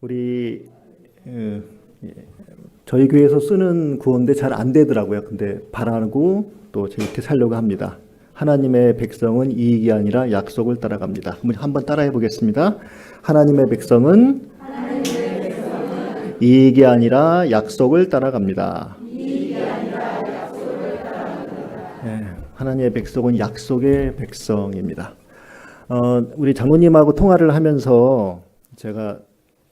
우리 어, 예, 저희 교회에서 쓰는 구호인데 잘 안 되더라고요. 근데 바라고 또 이렇게 살려고 합니다. 하나님의 백성은 이익이 아니라 약속을 따라갑니다. 한번 따라해 보겠습니다. 하나님의 백성은 이익이 아니라 약속을 따라갑니다. 예, 하나님의 백성은 약속의 백성입니다. 우리 장로님하고 통화를 하면서 제가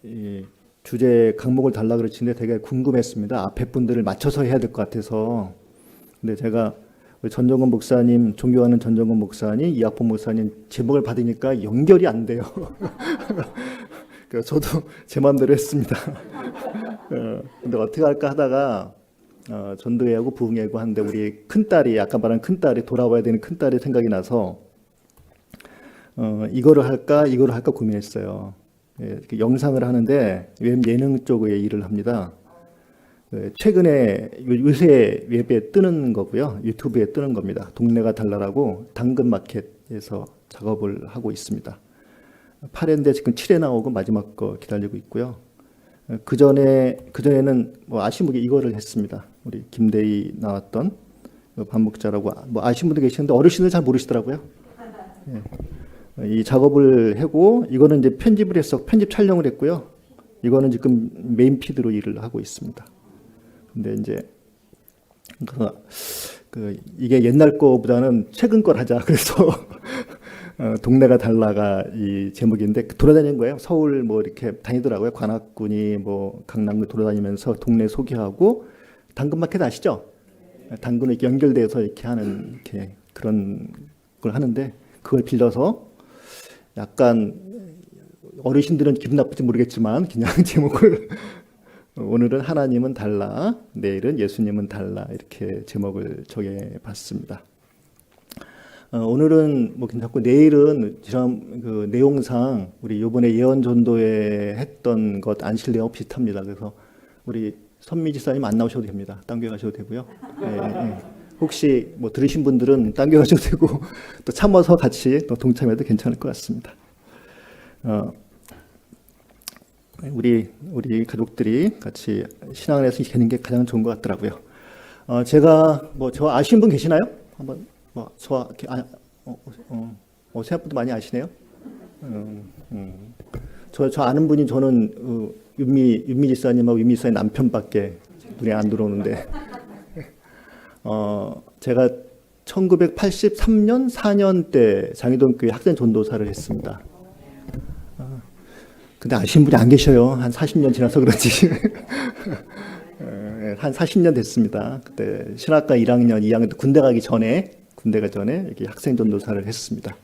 이 주제 강목을 달라 그러시는데 되게 궁금했습니다. 앞에 분들을 맞춰서 해야 될 것 같아서. 근데 제가 우리 전정근 목사님, 존경하는 전정근 목사님, 이학봉 목사님 제목을 받으니까 연결이 안 돼요. 그래서 저도 제 마음대로 했습니다. 근데 어떻게 할까 하다가 전도회하고 부흥회하고 하는데 우리 큰딸이, 아까 말한 큰딸이, 돌아와야 되는 큰딸이 생각이 나서 이거를 할까 고민했어요. 예, 영상을 하는데 예능 쪽의 일을 합니다. 최근에 요새 웹에 뜨는 거고요. 유튜브에 뜨는 겁니다. 동네가 달라라고 당근마켓에서 작업을 하고 있습니다. 8회인데 지금 7회 나오고 마지막 거 기다리고 있고요. 그전에는 뭐 아시는 분이 이거를 했습니다. 우리 김대희 나왔던 반목자라고 뭐 아시는 분도 계시는데 어르신들 잘 모르시더라고요. 예. 이 작업을 하고 이거는 이제 편집 촬영을 했고요. 이거는 지금 메인 피드로 일을 하고 있습니다. 근데 이제 이게 옛날 거보다는 최근 걸 하자. 그래서 동네가 달라가 이 제목인데 돌아다니는 거예요. 서울 뭐 이렇게 다니더라고요. 관악군이 뭐 강남구 돌아다니면서 동네 소개하고 당근마켓 아시죠? 당근을 이렇게 연결돼서 이렇게 하는 이렇게 그런 걸 하는데 그걸 빌려서 약간 어르신들은 기분 나쁠지 모르겠지만 그냥 제목을 오늘은 하나님은 달라, 내일은 예수님은 달라 이렇게 제목을 정해봤습니다. 오늘은 뭐 괜찮고 내일은 지난 그 내용상 우리 이번에 예언 전도회 했던 것 안실내하고 비슷합니다. 그래서 우리 선미 지사님 안 나오셔도 됩니다. 딴 교회 가셔도 되고요. 예. 혹시 뭐 들으신 분들은 딴 교회 가셔도 되고 또 참아서 같이 또 동참해도 괜찮을 것 같습니다. 우리 가족들이 같이 신앙안에서 되는 게 가장 좋은 것 같더라고요. 제가 뭐 저 아시는 분 계시나요? 한번 뭐 저 생각보다 많이 아시네요. 저 아는 분이 저는 윤미 지사님하고 윤미 지사님 남편밖에 눈에 안 들어오는데. 제가 1983년 4년 때 장희동 교회 학생 전도사를 했습니다. 근데 아시는 분이 안 계셔요. 한 40년 지나서 그런지. 한 40년 됐습니다. 그때 신학과 1학년, 2학년 군대 가기 전에 이렇게 학생 전도사를 했습니다.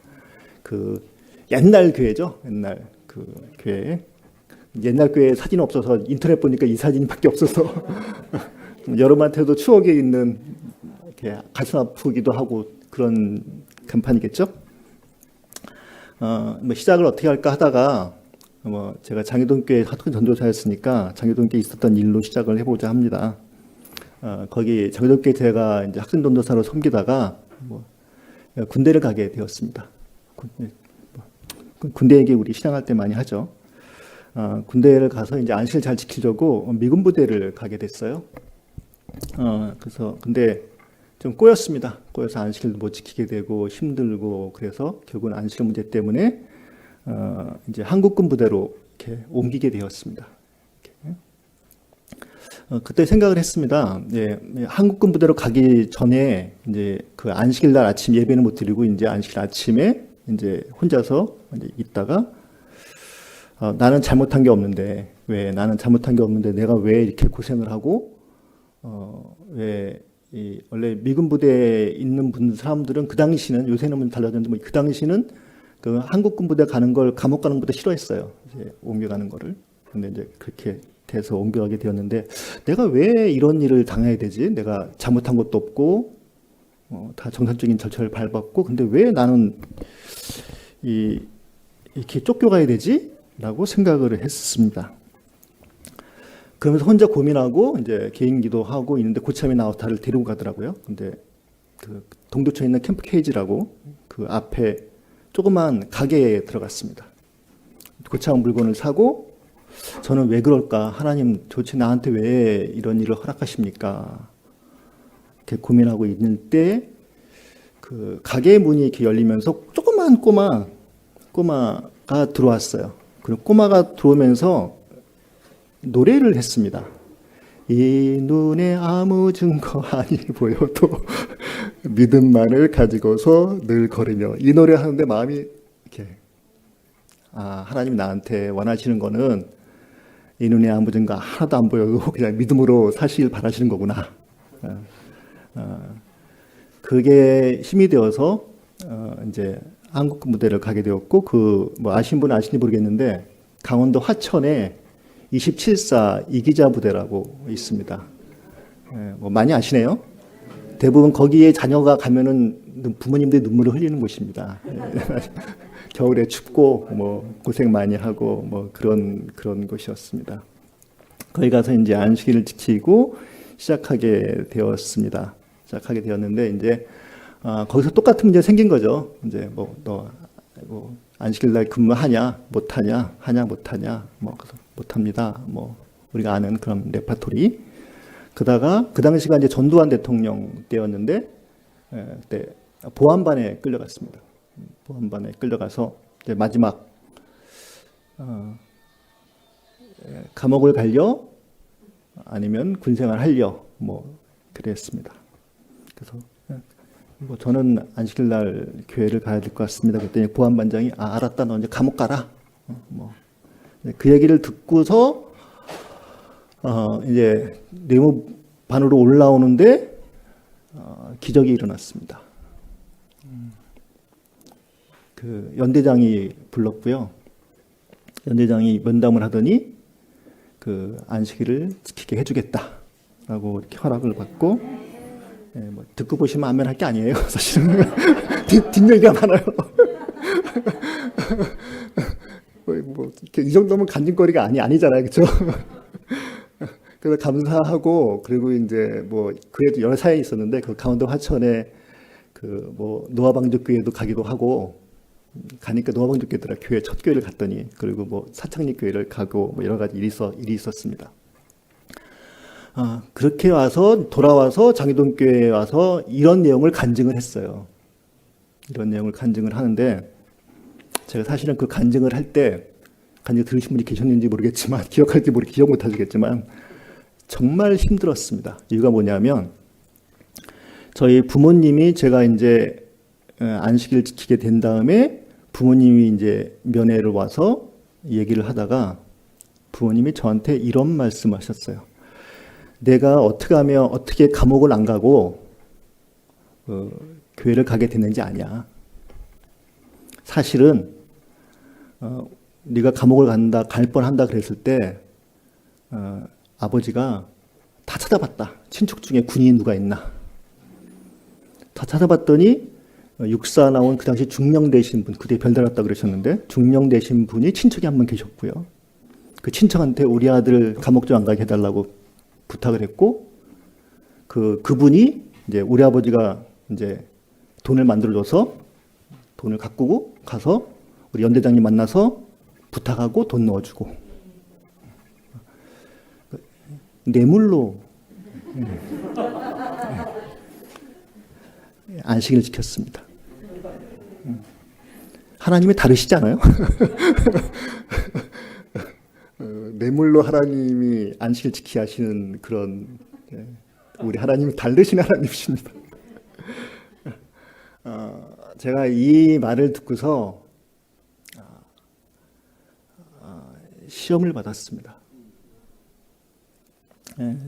그 옛날 교회죠. 옛날 그 교회. 옛날 교회 사진 없어서 인터넷 보니까 이 사진밖에 없어서 여러분한테도 추억에 있는 이렇게 가슴 아프기도 하고 그런 간판이겠죠. 뭐 시작을 어떻게 할까 하다가 뭐 제가 장희동교회 학생 전도사였으니까 장희동교회에 있었던 일로 시작을 해보자 합니다. 거기 장희동교회 제가 이제 학생 전도사로 섬기다가 뭐 군대를 가게 되었습니다. 군대 얘기 우리 신앙할 때 많이 하죠. 군대를 가서 이제 안식을 잘 지키려고 미군 부대를 가게 됐어요. 그래서 근데 좀 꼬였습니다. 꼬여서 안식을 못 지키게 되고 힘들고 그래서 결국은 안식 문제 때문에 이제 한국군 부대로 이렇게 옮기게 되었습니다. 그때 생각을 했습니다. 예, 한국군 부대로 가기 전에 이제 그 안식일 날 아침 예배는 못 드리고 이제 안식일 아침에 이제 혼자서 이제 있다가 나는 잘못한 게 없는데 내가 왜 이렇게 고생을 하고 왜 원래 미군 부대에 있는 사람들은 그 당시는 요새는 달라졌는데 뭐 그 당시는 그 한국군 부대 가는 걸 감옥 가는 것보다 싫어했어요. 이제 옮겨가는 거를. 근데 이제 그렇게 돼서 옮겨가게 되었는데 내가 왜 이런 일을 당해야 되지? 내가 잘못한 것도 없고 다 정상적인 절차를 밟았고 근데 왜 나는 이렇게 쫓겨가야 되지? 라고 생각을 했습니다. 그러면서 혼자 고민하고 이제 개인 기도하고 있는데 고참이 나와서 다를 데리고 가더라고요. 근데 그 동두천에 있는 캠프 케이지라고 그 앞에 조그만 가게에 들어갔습니다. 고참 물건을 사고 저는 왜 그럴까? 하나님 도대체 나한테 왜 이런 일을 허락하십니까? 이렇게 고민하고 있는 때 그 가게 문이 이렇게 열리면서 조그만 꼬마가 들어왔어요. 그리고 꼬마가 들어오면서 노래를 했습니다. 이 눈에 아무 증거 아니 보여도 믿음만을 가지고서 늘 걸으며, 이 노래 하는데 마음이 이렇게, 하나님 나한테 원하시는 거는 이 눈에 아무 증거 하나도 안 보여도 그냥 믿음으로 사시길 바라시는 거구나. 그게 힘이 되어서 이제 한국 무대를 가게 되었고, 그 뭐 아신 분은 아시는지 모르겠는데 강원도 화천에 27사 이기자 부대라고 있습니다. 뭐 많이 아시네요. 대부분 거기에 자녀가 가면은 부모님들이 눈물을 흘리는 곳입니다. 겨울에 춥고 뭐 고생 많이 하고 뭐 그런 곳이었습니다. 거기 가서 이제 안식일을 지키고 시작하게 되었습니다. 시작하게 되었는데 이제 거기서 똑같은 문제 생긴 거죠. 이제 너 안식일 날 근무하냐 못하냐, 하냐 못하냐, 뭐 못합니다. 뭐 우리가 아는 그런 레파토리. 그다가 그 당시가 이제 전두환 대통령 때였는데 그때 보안반에 끌려갔습니다. 보안반에 끌려가서 이제 마지막 감옥을 갈려 아니면 군생활 할려 뭐 그랬습니다. 그래서 뭐 저는 안식일 날 교회를 가야 될 것 같습니다. 그랬더니 보안반장이 알았다, 너 이제 감옥 가라. 뭐 그 얘기를 듣고서 이제 내무반으로 올라오는데 기적이 일어났습니다. 그 연대장이 불렀고요. 연대장이 면담을 하더니 그 안식일을 지키게 해주겠다라고 이렇게 허락을 받고, 뭐 듣고 보시면 안면할 게 아니에요. 사실은 뒷얘기가 많아요. 뭐 이 정도면 간증거리가 아니잖아요, 그렇죠? 그래서 감사하고, 그리고 이제 뭐 그래도 여러 사연이 있었는데 그 강원도 화천에 그 뭐 노아방족교회도 가기도 하고, 가니까 노아방족교회더라. 교회 첫 교회를 갔더니, 그리고 뭐 사창리 교회를 가고 뭐 여러 가지 일이 있었습니다. 그렇게 돌아와서 장희동 교회에 와서 이런 내용을 간증을 했어요. 이런 내용을 간증을 하는데, 제가 사실은 그 간증을 할 때, 간증 들으신 분이 계셨는지 모르겠지만, 기억할지 기억 못 하시겠지만, 정말 힘들었습니다. 이유가 뭐냐면, 저희 부모님이 제가 이제 안식일 지키게 된 다음에 부모님이 이제 면회를 와서 얘기를 하다가 부모님이 저한테 이런 말씀을 하셨어요. 내가 어떻게 감옥을 안 가고 교회를 가게 됐는지 아냐. 사실은 네가 감옥을 갈 뻔한다 그랬을 때 아버지가 다 찾아봤다. 친척 중에 군인이 누가 있나. 다 찾아봤더니 육사 나온 그 당시 중령 되신 분, 그때 별달았다 그러셨는데 중령 되신 분이 친척이 한 분 계셨고요. 그 친척한테 우리 아들 감옥 좀 안 가게 해달라고 부탁을 했고, 그분이 이제 우리 아버지가 이제 돈을 만들어줘서 돈을 가꾸고 가서 우리 연대장님 만나서 부탁하고 돈 넣어주고 뇌물로 안식일을 지켰습니다. 하나님이 다르시잖아요. 뇌물로 하나님이 안식일 지키게 하시는 그런, 우리 하나님이 다르신 하나님이십니다. 제가 이 말을 듣고서 시험을 받았습니다.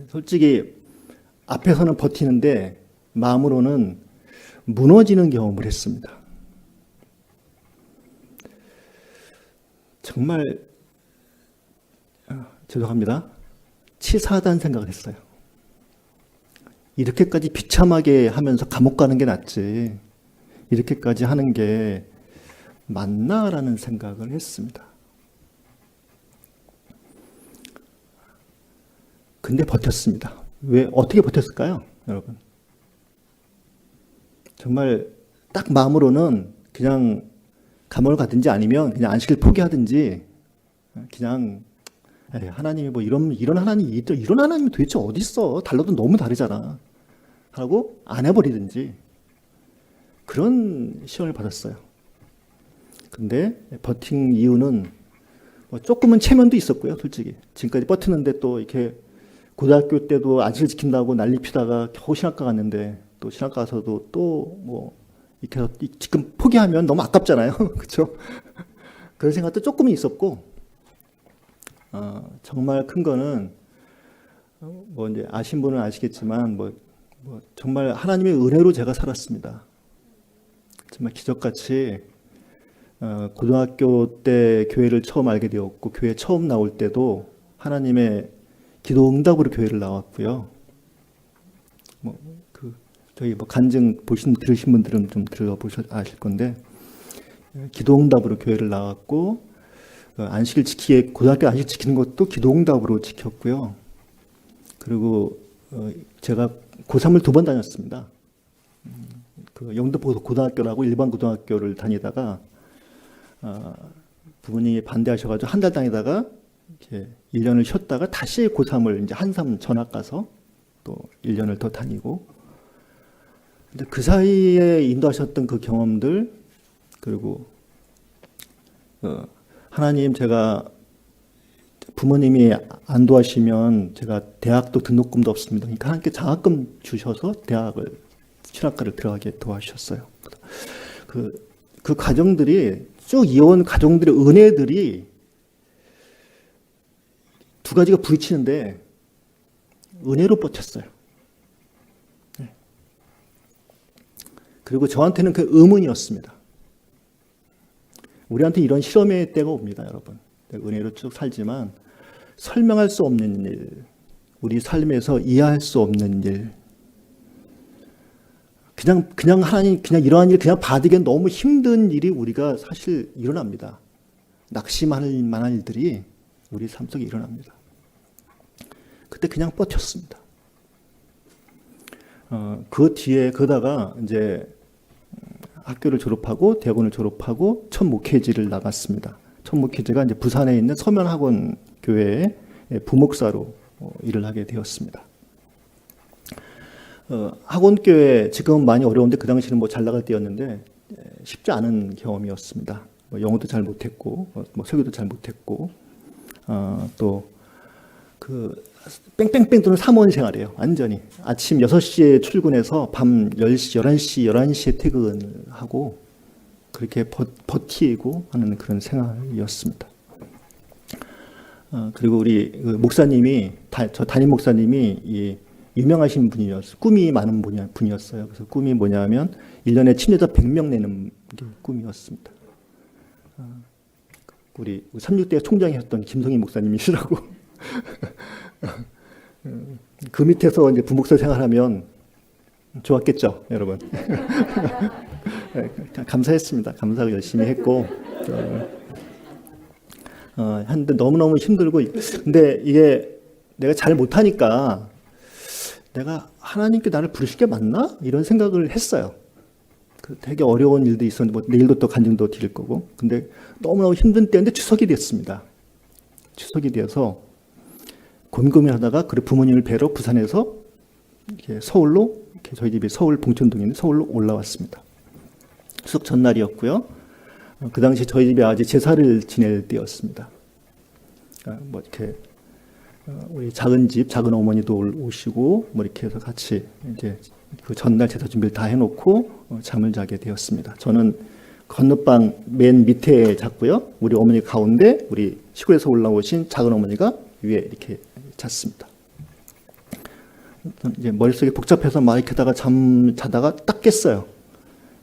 솔직히 앞에서는 버티는데 마음으로는 무너지는 경험을 했습니다. 정말 죄송합니다. 치사하다는 생각을 했어요. 이렇게까지 비참하게 하면서 감옥 가는 게 낫지, 이렇게까지 하는 게 맞나라는 생각을 했습니다. 근데 버텼습니다. 어떻게 버텼을까요, 여러분? 정말 딱 마음으로는 그냥 감옥을 가든지 아니면 그냥 안식일 포기하든지 그냥 에이, 하나님이 뭐 이런 하나님, 이런 하나님이 도대체 어디 있어? 달라도 너무 다르잖아. 하고 안 해버리든지 그런 시험을 받았어요. 근데 버틴 이유는 뭐 조금은 체면도 있었고요, 솔직히. 지금까지 버티는데 또 이렇게 고등학교 때도 안식을 지킨다고 난리 피다가 겨우 신학과 갔는데 또 신학과 가서도 또 뭐 이렇게 해서 지금 포기하면 너무 아깝잖아요. 그렇죠? 그런 생각도 조금은 있었고, 정말 큰 거는 뭐 이제 아신 분은 아시겠지만 뭐 정말 하나님의 은혜로 제가 살았습니다. 정말 기적같이 고등학교 때 교회를 처음 알게 되었고, 교회 처음 나올 때도 하나님의 기도 응답으로 교회를 나왔고요. 저희 간증 들으신 분들은 좀 들어보셔 아실 건데, 기도 응답으로 교회를 나왔고, 고등학교 안식 지키는 것도 기도 응답으로 지켰고요. 그리고 제가 고3을 2번 다녔습니다. 영등포 고등학교라고 일반 고등학교를 다니다가 부모님이 반대하셔가지고 한 달 다니다가 이제 1년을 쉬었다가 다시 고3을 이제 한삼 전학 가서 또 1년을 더 다니고, 근데 그 사이에 인도하셨던 그 경험들, 그리고 하나님, 제가 부모님이 안 도와시면 제가 대학도 등록금도 없습니다. 그러니까 하나님께 장학금 주셔서 신학과를 들어가게 도와주셨어요. 그 가정들이 쭉 이어온 가정들의 은혜들이 두 가지가 부딪히는데 은혜로 버텼어요. 네. 그리고 저한테는 그 의문이었습니다. 우리한테 이런 실험의 때가 옵니다, 여러분. 은혜로 쭉 살지만 설명할 수 없는 일, 우리 삶에서 이해할 수 없는 일, 그냥 하나님, 그냥 이러한 일 그냥 받으기엔 너무 힘든 일이 우리가 사실 일어납니다. 낙심할 만한 일들이 우리 삶 속에 일어납니다. 그때 그냥 버텼습니다. 그 뒤에 그러다가 이제 학교를 졸업하고 대학원을 졸업하고 첫 목회지를 나갔습니다. 첫 목회지가 이제 부산에 있는 서면학원 교회의 부목사로 일을 하게 되었습니다. 학원교회 지금은 많이 어려운데 그 당시는 뭐 잘 나갈 때였는데 쉽지 않은 경험이었습니다. 영어도 잘 못했고 설교도 잘 못했고 또 그 뺑뺑뺑 도는 사무원 생활이에요. 완전히 아침 6시에 출근해서 밤 10시, 11시에 퇴근을 하고 그렇게 버티고 하는 그런 생활이었습니다. 그리고 우리 목사님이 저 담임 목사님이 유명하신 분이었어요. 꿈이 많은 분이었어요. 그래서 꿈이 뭐냐면 1년에 침례자 100명 내는 게 꿈이었습니다. 우리 36대 총장이었던 김성희 목사님이시라고. 그 밑에서 이제 부목사 생활하면 좋았겠죠, 여러분. 감사했습니다. 감사하고 열심히 했고, 한데 너무너무 힘들고, 근데 이게 내가 잘 못하니까 내가 하나님께 나를 부르신 게 맞나? 이런 생각을 했어요. 되게 어려운 일도 있었는데, 뭐 내일도 또 간증도 드릴 거고, 근데 너무너무 힘든 때인데 추석이 됐습니다. 추석이 되어서 곰곰이하다가 그리고 부모님을 뵈러 부산에서 이렇게 서울로, 이렇게 저희 집이 서울 봉천동인데 서울로 올라왔습니다. 추석 전날이었고요. 그 당시 저희 집에 아직 제사를 지낼 때였습니다. 뭐 이렇게 우리 작은 집, 작은 어머니도 오시고 뭐 이렇게 해서 같이 이제 그 전날 제사 준비를 다 해놓고 잠을 자게 되었습니다. 저는 건너방 맨 밑에 잤고요. 우리 어머니 가운데, 우리 시골에서 올라오신 작은 어머니가 위에 이렇게 잤습니다. 이제 머릿속이 복잡해서 막 이렇게 자다가 딱 깼어요.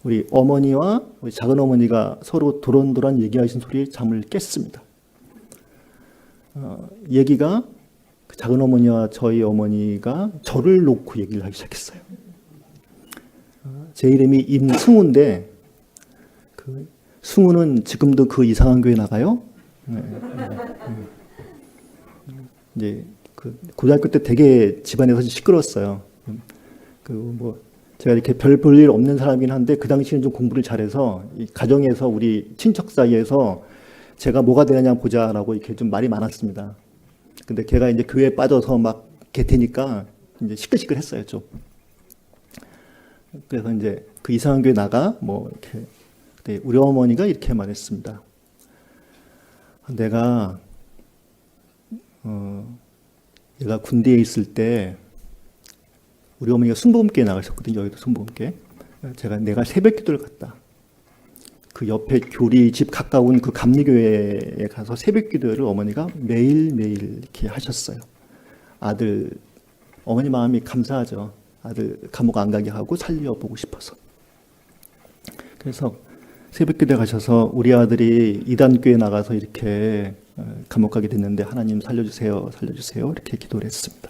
우리 어머니와 우리 작은 어머니가 서로 도란도란 얘기하신 소리에 잠을 깼습니다. 얘기가 작은 어머니와 저희 어머니가 저를 놓고 얘기를 하기 시작했어요. 제 이름이 임승우인데 승우는 지금도 그 이상한 교회 나가요? 이제 고등학교 때 되게 집안에서 시끄러웠어요. 제가 이렇게 별 볼 일 없는 사람이긴 한데 그 당시에는 좀 공부를 잘해서 이 가정에서 우리 친척 사이에서 제가 뭐가 되느냐 보자라고 이렇게 좀 말이 많았습니다. 근데 걔가 이제 교회에 빠져서 막 개태니까 이제 시끌시끌했어요, 좀. 그래서 이제 그 이상한 교회 나가 뭐 이렇게. 네, 우리 어머니가 이렇게 말했습니다. 내가 얘가 군대에 있을 때 우리 어머니가 순복음교회 나가셨거든요. 여기도 순복음교회. 내가 새벽 기도를 갔다. 그 옆에 교리 집 가까운 그 감리교회에 가서 새벽 기도를 어머니가 매일매일 이렇게 하셨어요. 아들, 어머니 마음이 감사하죠. 아들 감옥 안 가게 하고 살려보고 싶어서. 그래서 새벽 기도에 가셔서 우리 아들이 이단교회 나가서 이렇게 감옥 가게 됐는데 하나님 살려주세요, 살려주세요. 이렇게 기도를 했습니다.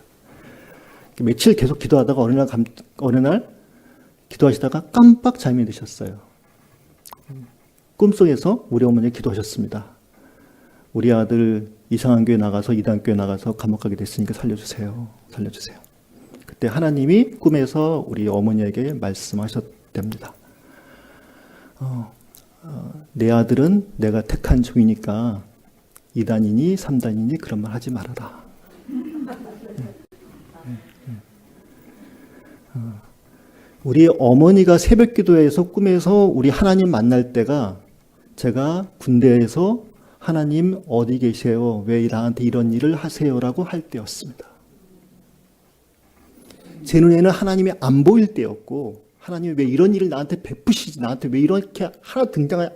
며칠 계속 기도하다가 어느 날 기도하시다가 깜빡 잠이 드셨어요. 꿈속에서 우리 어머니 기도하셨습니다. 우리 아들 이상한 교회 나가서 이단교회 나가서 감옥 가게 됐으니까 살려주세요, 살려주세요. 그때 하나님이 꿈에서 우리 어머니에게 말씀하셨답니다. 내 아들은 내가 택한 종이니까 2단이니 3단이니 그런 말 하지 말아라. 우리 어머니가 새벽 기도에서 꿈에서 우리 하나님 만날 때가 제가 군대에서 하나님 어디 계세요? 왜 나한테 이런 일을 하세요라고 할 때였습니다. 제 눈에는 하나님이 안 보일 때였고 하나님이 왜 이런 일을 나한테 베푸시지? 나한테 왜 이렇게 하나 등장한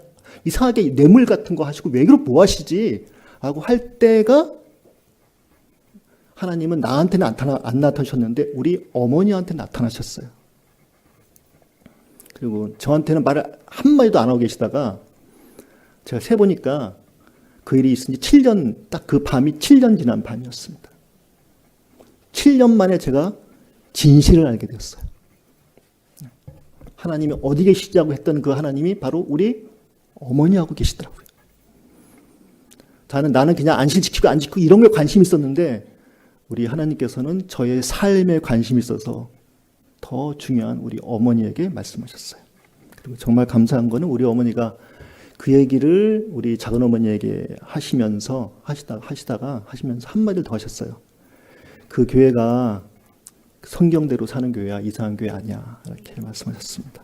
이상하게 뇌물 같은 거 하시고 왜 이렇게 뭐 하시지? 라고 할 때가 하나님은 나한테는 안 나타나셨는데 우리 어머니한테 나타나셨어요. 그리고 저한테는 말을 한마디도 안 하고 계시다가 제가 세보니까 그 일이 있은 지 7년, 딱 그 밤이 7년 지난 밤이었습니다. 7년 만에 제가 진실을 알게 되었어요. 하나님이 어디 계시자고 했던 그 하나님이 바로 우리 어머니하고 계시더라고요. 나는 그냥 안식 지키고 안 지키고 이런 거에 관심이 있었는데 우리 하나님께서는 저의 삶에 관심이 있어서 더 중요한 우리 어머니에게 말씀하셨어요. 그리고 정말 감사한 거는 우리 어머니가 그 얘기를 우리 작은 어머니에게 하시면서 한마디를 더 하셨어요. 그 교회가 성경대로 사는 교회야, 이상한 교회 아니야. 이렇게 말씀하셨습니다.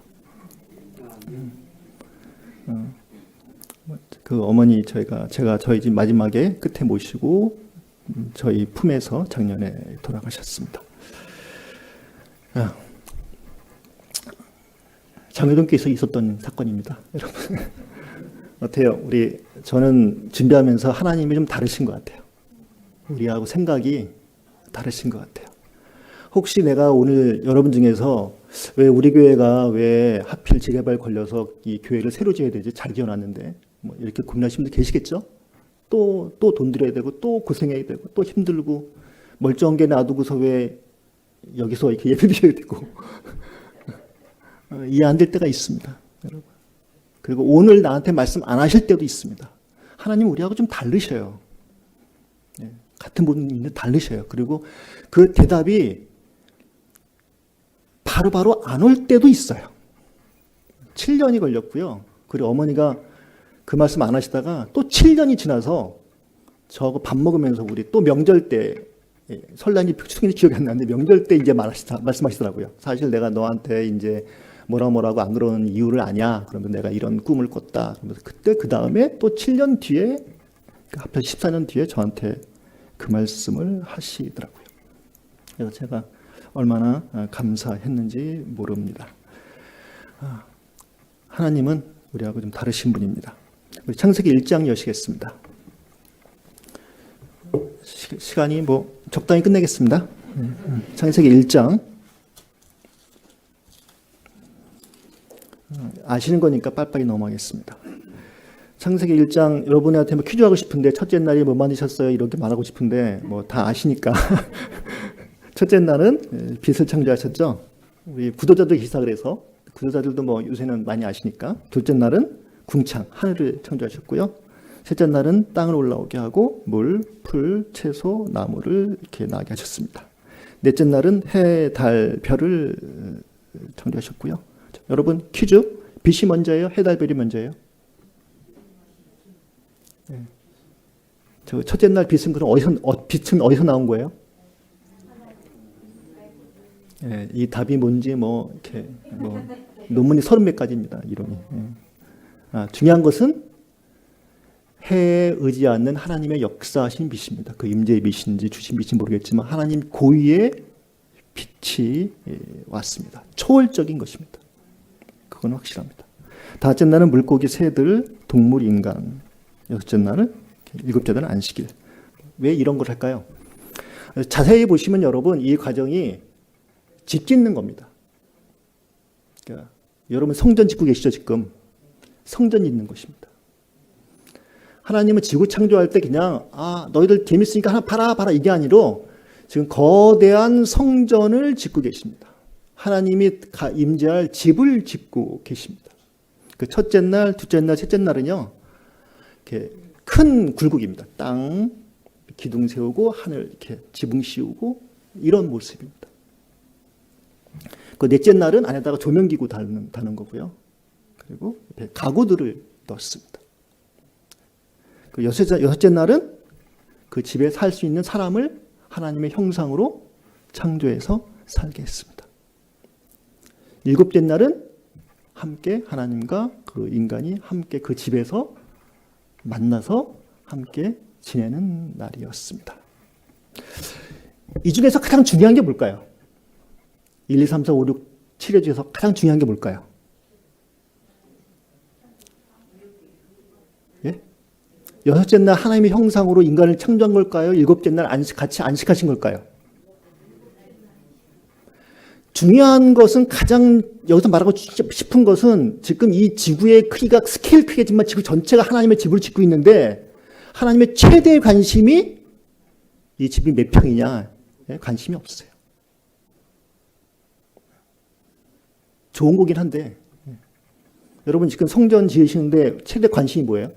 그 어머니 제가 저희 집 마지막에 끝에 모시고 저희 품에서 작년에 돌아가셨습니다. 장회동교에서 있었던 사건입니다, 여러분. 어때요? 저는 준비하면서 하나님이 좀 다르신 것 같아요. 우리하고 생각이 다르신 것 같아요. 혹시 내가 오늘 여러분 중에서 왜 우리 교회가 왜 하필 재개발 걸려서 이 교회를 새로 지어야 되지? 잘 지어놨는데 뭐 이렇게 고민하시는 분들 계시겠죠? 또 돈 들여야 되고 또 고생해야 되고 또 힘들고 멀쩡한 게 놔두고서 왜 여기서 이렇게 예배 드려야 되고 이해 안 될 때가 있습니다, 여러분. 그리고 오늘 나한테 말씀 안 하실 때도 있습니다. 하나님 우리하고 좀 다르셔요. 같은 분인데 다르셔요. 그리고 그 대답이 바로바로 안 올 때도 있어요. 7년이 걸렸고요. 그리고 어머니가 그 말씀 안 하시다가 또 7년이 지나서 저거 밥 먹으면서 우리 또 명절 때 설날이 추석인지 기억이 안 나는데 명절 때 이제 말씀하시더라고요. 사실 내가 너한테 이제 뭐라고 안 그러는 이유를 아냐? 그러면 내가 이런 꿈을 꿨다. 그러면서 그때 그 다음에 또 7년 뒤에 합쳐 14년 뒤에 저한테 그 말씀을 하시더라고요. 그래서 제가 얼마나 감사했는지 모릅니다. 하나님은 우리하고 좀 다르신 분입니다. 우리 창세기 1장 여시겠습니다. 시간이 뭐 적당히 끝내겠습니다. 창세기 1장. 아시는 거니까 빨리빨리 넘어가겠습니다. 창세기 1장 여러분한테 뭐 퀴즈 하고 싶은데 첫째 날이 뭐 만드셨어요? 이렇게 말하고 싶은데 뭐 다 아시니까. 첫째 날은 빛을 창조하셨죠. 우리 구도자들 기사 그래서 구도자들도 뭐 요새는 많이 아시니까. 둘째 날은 궁창 하늘을 창조하셨고요. 셋째 날은 땅을 올라오게 하고 물, 풀, 채소, 나무를 이렇게 나게 하셨습니다. 넷째 날은 해, 달, 별을 창조하셨고요. 자, 여러분 퀴즈. 빛이 먼저예요? 해, 달, 별이 먼저예요? 네. 저 첫째 날 빛은 그럼 빛은 어디서 나온 거예요? 예, 이 답이 뭔지 뭐 이렇게 뭐 논문이 30몇 가지입니다. 이론이. 예. 중요한 것은 해에 의지 않는 하나님의 역사하신 빛입니다. 그 임재의 빛인지 주신 빛인지 모르겠지만 하나님 고유의 빛이 왔습니다. 초월적인 것입니다. 그건 확실합니다. 다섯째 날은 물고기, 새들, 동물, 인간. 여섯째 날은, 일곱째 날은 안식일. 왜 이런 걸 할까요? 자세히 보시면 여러분 이 과정이 집 짓는 겁니다. 그러니까 여러분 성전 짓고 계시죠 지금? 성전 짓는 것입니다. 하나님은 지구 창조할 때 그냥 너희들 재밌으니까 하나 봐라 이게 아니로 지금 거대한 성전을 짓고 계십니다. 하나님이 임재할 집을 짓고 계십니다. 그 첫째 날, 둘째 날, 셋째 날은요 이렇게 큰 굴곡입니다. 땅 기둥 세우고 하늘 이렇게 지붕 씌우고 이런 모습입니다. 그 넷째 날은 안에다가 조명기구 다는 거고요. 그리고 가구들을 넣습니다. 그 여섯째 날은 그 집에 살 수 있는 사람을 하나님의 형상으로 창조해서 살게 했습니다. 일곱째 날은 함께 하나님과 그 인간이 함께 그 집에서 만나서 함께 지내는 날이었습니다. 이 중에서 가장 중요한 게 뭘까요? 1, 2, 3, 4, 5, 6, 7회 중에서 가장 중요한 게 뭘까요? 예? 여섯째 날 하나님의 형상으로 인간을 창조한 걸까요? 일곱째 날 같이 안식하신 걸까요? 중요한 것은 가장 여기서 말하고 싶은 것은 지금 이 지구의 크기가 스케일 크겠지만 지구 전체가 하나님의 집을 짓고 있는데 하나님의 최대의 관심이 이 집이 몇 평이냐 관심이 없어요. 좋은 거긴 한데 여러분 지금 성전 지으시는데 최대 관심이 뭐예요?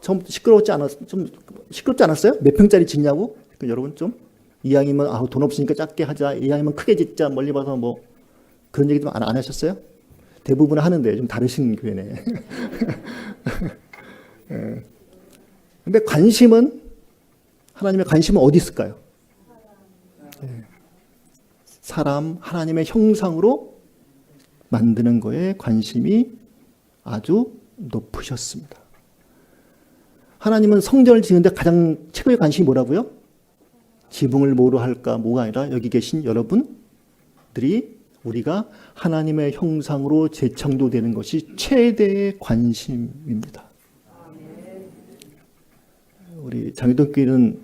처음부터 좀 시끄럽지 않았어요? 몇 평짜리 짓냐고? 여러분 좀 이왕이면 돈 없으니까 작게 하자. 이왕이면 크게 짓자. 멀리 봐서 뭐 그런 얘기도 안 하셨어요? 대부분 하는데 좀 다르신 교회네. 근데 하나님의 관심은 어디 있을까요? 사람 하나님의 형상으로 만드는 거에 관심이 아주 높으셨습니다. 하나님은 성전을 지는데 가장 최고의 관심이 뭐라고요? 지붕을 뭐로 할까? 뭐가 아니라 여기 계신 여러분들이 우리가 하나님의 형상으로 재창조되는 것이 최대의 관심입니다. 우리 장기동교회는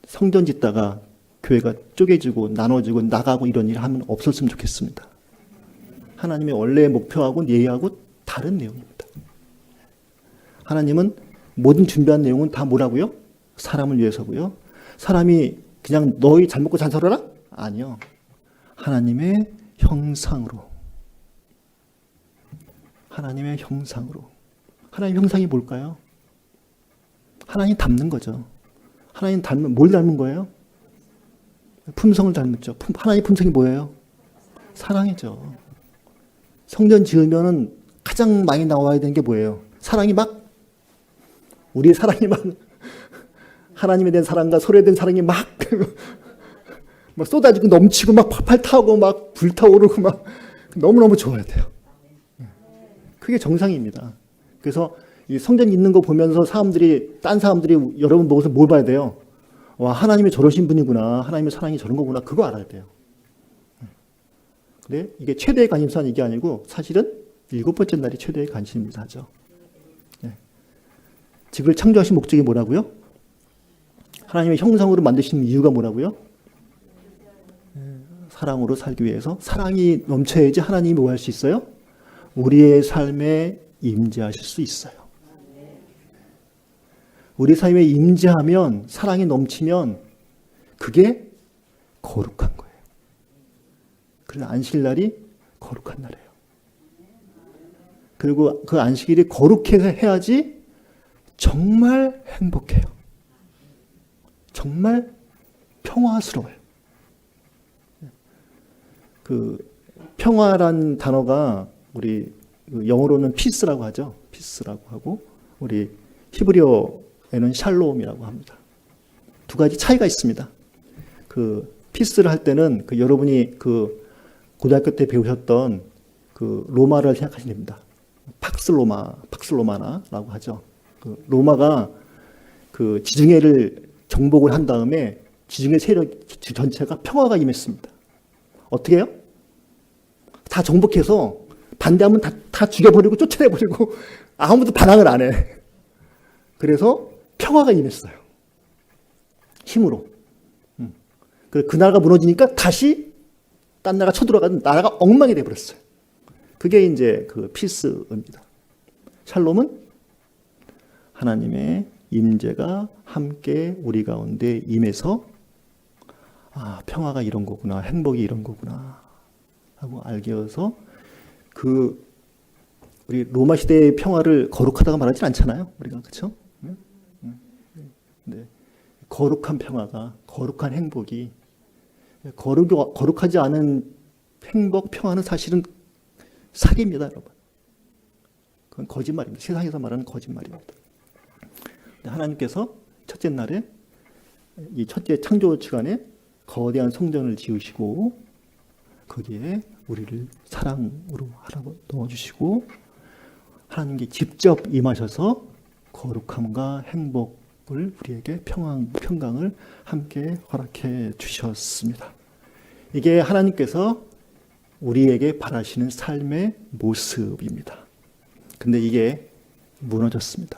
성전 짓다가 교회가 쪼개지고 나눠지고 나가고 이런 일 하면 없었으면 좋겠습니다. 하나님의 원래의 목표하고 예의하고 다른 내용입니다. 하나님은 모든 준비한 내용은 다 뭐라고요? 사람을 위해서고요. 사람이 그냥 너희 잘 먹고 잘 살아라? 아니요. 하나님의 형상으로. 하나님의 형상으로. 하나님의 형상이 뭘까요? 하나님 닮는 거죠. 하나님 뭘 닮은 거예요? 품성을 닮았죠. 하나님 품성이 뭐예요? 사랑이죠. 성전 지으면은 가장 많이 나와야 되는 게 뭐예요? 우리의 사랑이 막 하나님에 대한 사랑과 서로에 대한 사랑이 막 쏟아지고 넘치고 막 팔팔 타고 막 불타오르고 막 너무너무 좋아야 돼요. 그게 정상입니다. 그래서 이 성전 있는 거 보면서 딴 사람들이 여러분 보고서 뭘 봐야 돼요? 와, 하나님이 저러신 분이구나. 하나님의 사랑이 저런 거구나. 그거 알아야 돼요. 근데 이게 최대의 관심사는 이게 아니고 사실은 7번째 날이 최대의 관심사죠. 집을 창조하신 목적이 뭐라고요? 하나님의 형상으로 만드신 이유가 뭐라고요? 사랑으로 살기 위해서. 사랑이 넘쳐야지 하나님이 뭐 할 수 있어요? 우리의 삶에 임재하실 수 있어요. 우리 삶에 임재하면, 사랑이 넘치면 그게 거룩한 거예요. 그래서 안식일날이 거룩한 날이에요. 그리고 그 안식일이 거룩해야지 정말 행복해요. 정말 평화스러워요. 그 평화란 단어가 우리 영어로는 peace라고 하죠. peace라고 하고 우리 히브리어에는 샬롬이라고 합니다. 두 가지 차이가 있습니다. 그 피스를 할 때는 그 여러분이 그 고등학교 때 배우셨던 그 로마를 생각하시면 됩니다. 팍슬로마나라고 하죠. 그 로마가 그 지중해를 정복을 한 다음에 지중해 세력 전체가 평화가 임했습니다. 어떻게 해요? 다 정복해서 반대하면 다 죽여버리고 쫓아내버리고 아무도 반항을 안 해. 그래서 평화가 임했어요. 힘으로. 그 나라가 무너지니까 다시 딴 나라가 쳐들어가는 나라가 엉망이 돼버렸어요. 그게 이제 그 피스입니다. 샬롬은 하나님의 임재가 함께 우리 가운데 임해서 평화가 이런 거구나, 행복이 이런 거구나 하고 알게 해서 그 우리 로마 시대의 평화를 거룩하다고 말하진 않잖아요. 우리가 그렇죠? 네. 거룩한 평화가, 거룩한 행복이, 거룩하지 않은 행복, 평화는 사실은 사기입니다, 여러분. 그건 거짓말입니다. 세상에서 말하는 거짓말입니다. 하나님께서 첫째 날에 이 첫째 창조 주간에 거대한 성전을 지으시고 거기에 우리를 사랑으로 하라고 넣어주시고 하나님께 직접 임하셔서 거룩함과 행복을 우리에게 평강을 함께 허락해 주셨습니다. 이게 하나님께서 우리에게 바라시는 삶의 모습입니다. 근데 이게 무너졌습니다.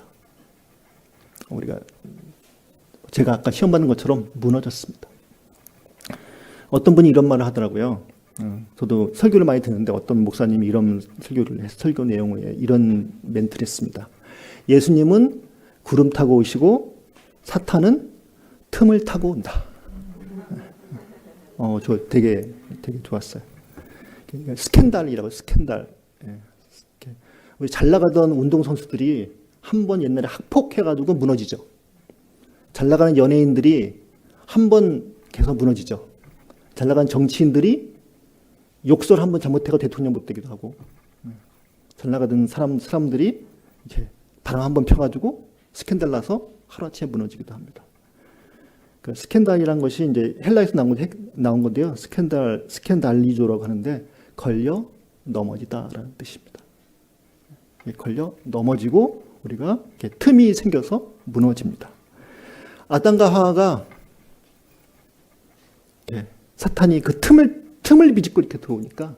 제가 아까 시험 받는 것처럼 무너졌습니다. 어떤 분이 이런 말을 하더라고요. 저도 설교를 많이 듣는데 어떤 목사님이 이런 설교 내용을 이런 멘트를 했습니다. 예수님은 구름 타고 오시고 사탄은 틈을 타고 온다. 저 되게 좋았어요. 스캔들이라고 스캔들. 우리 잘 나가던 운동선수들이 한 번 옛날에 학폭해가지고 무너지죠. 잘 나가는 연예인들이 한 번 계속 무너지죠. 잘 나가는 정치인들이 욕설 한 번 잘못해가 대통령 못 되기도 하고, 잘 나가던 사람들이 이제 바람 한 번 펴가지고 스캔들 나서 하루아침에 무너지기도 합니다. 그 스캔들이란 것이 이제 헬라에서 나온 건데요. 스캔달리조라고 하는데 걸려 넘어지다라는 뜻입니다. 걸려 넘어지고 우리가 이렇게 틈이 생겨서 무너집니다. 아담과 하와가 사탄이 그 틈을 비집고 이렇게 들어오니까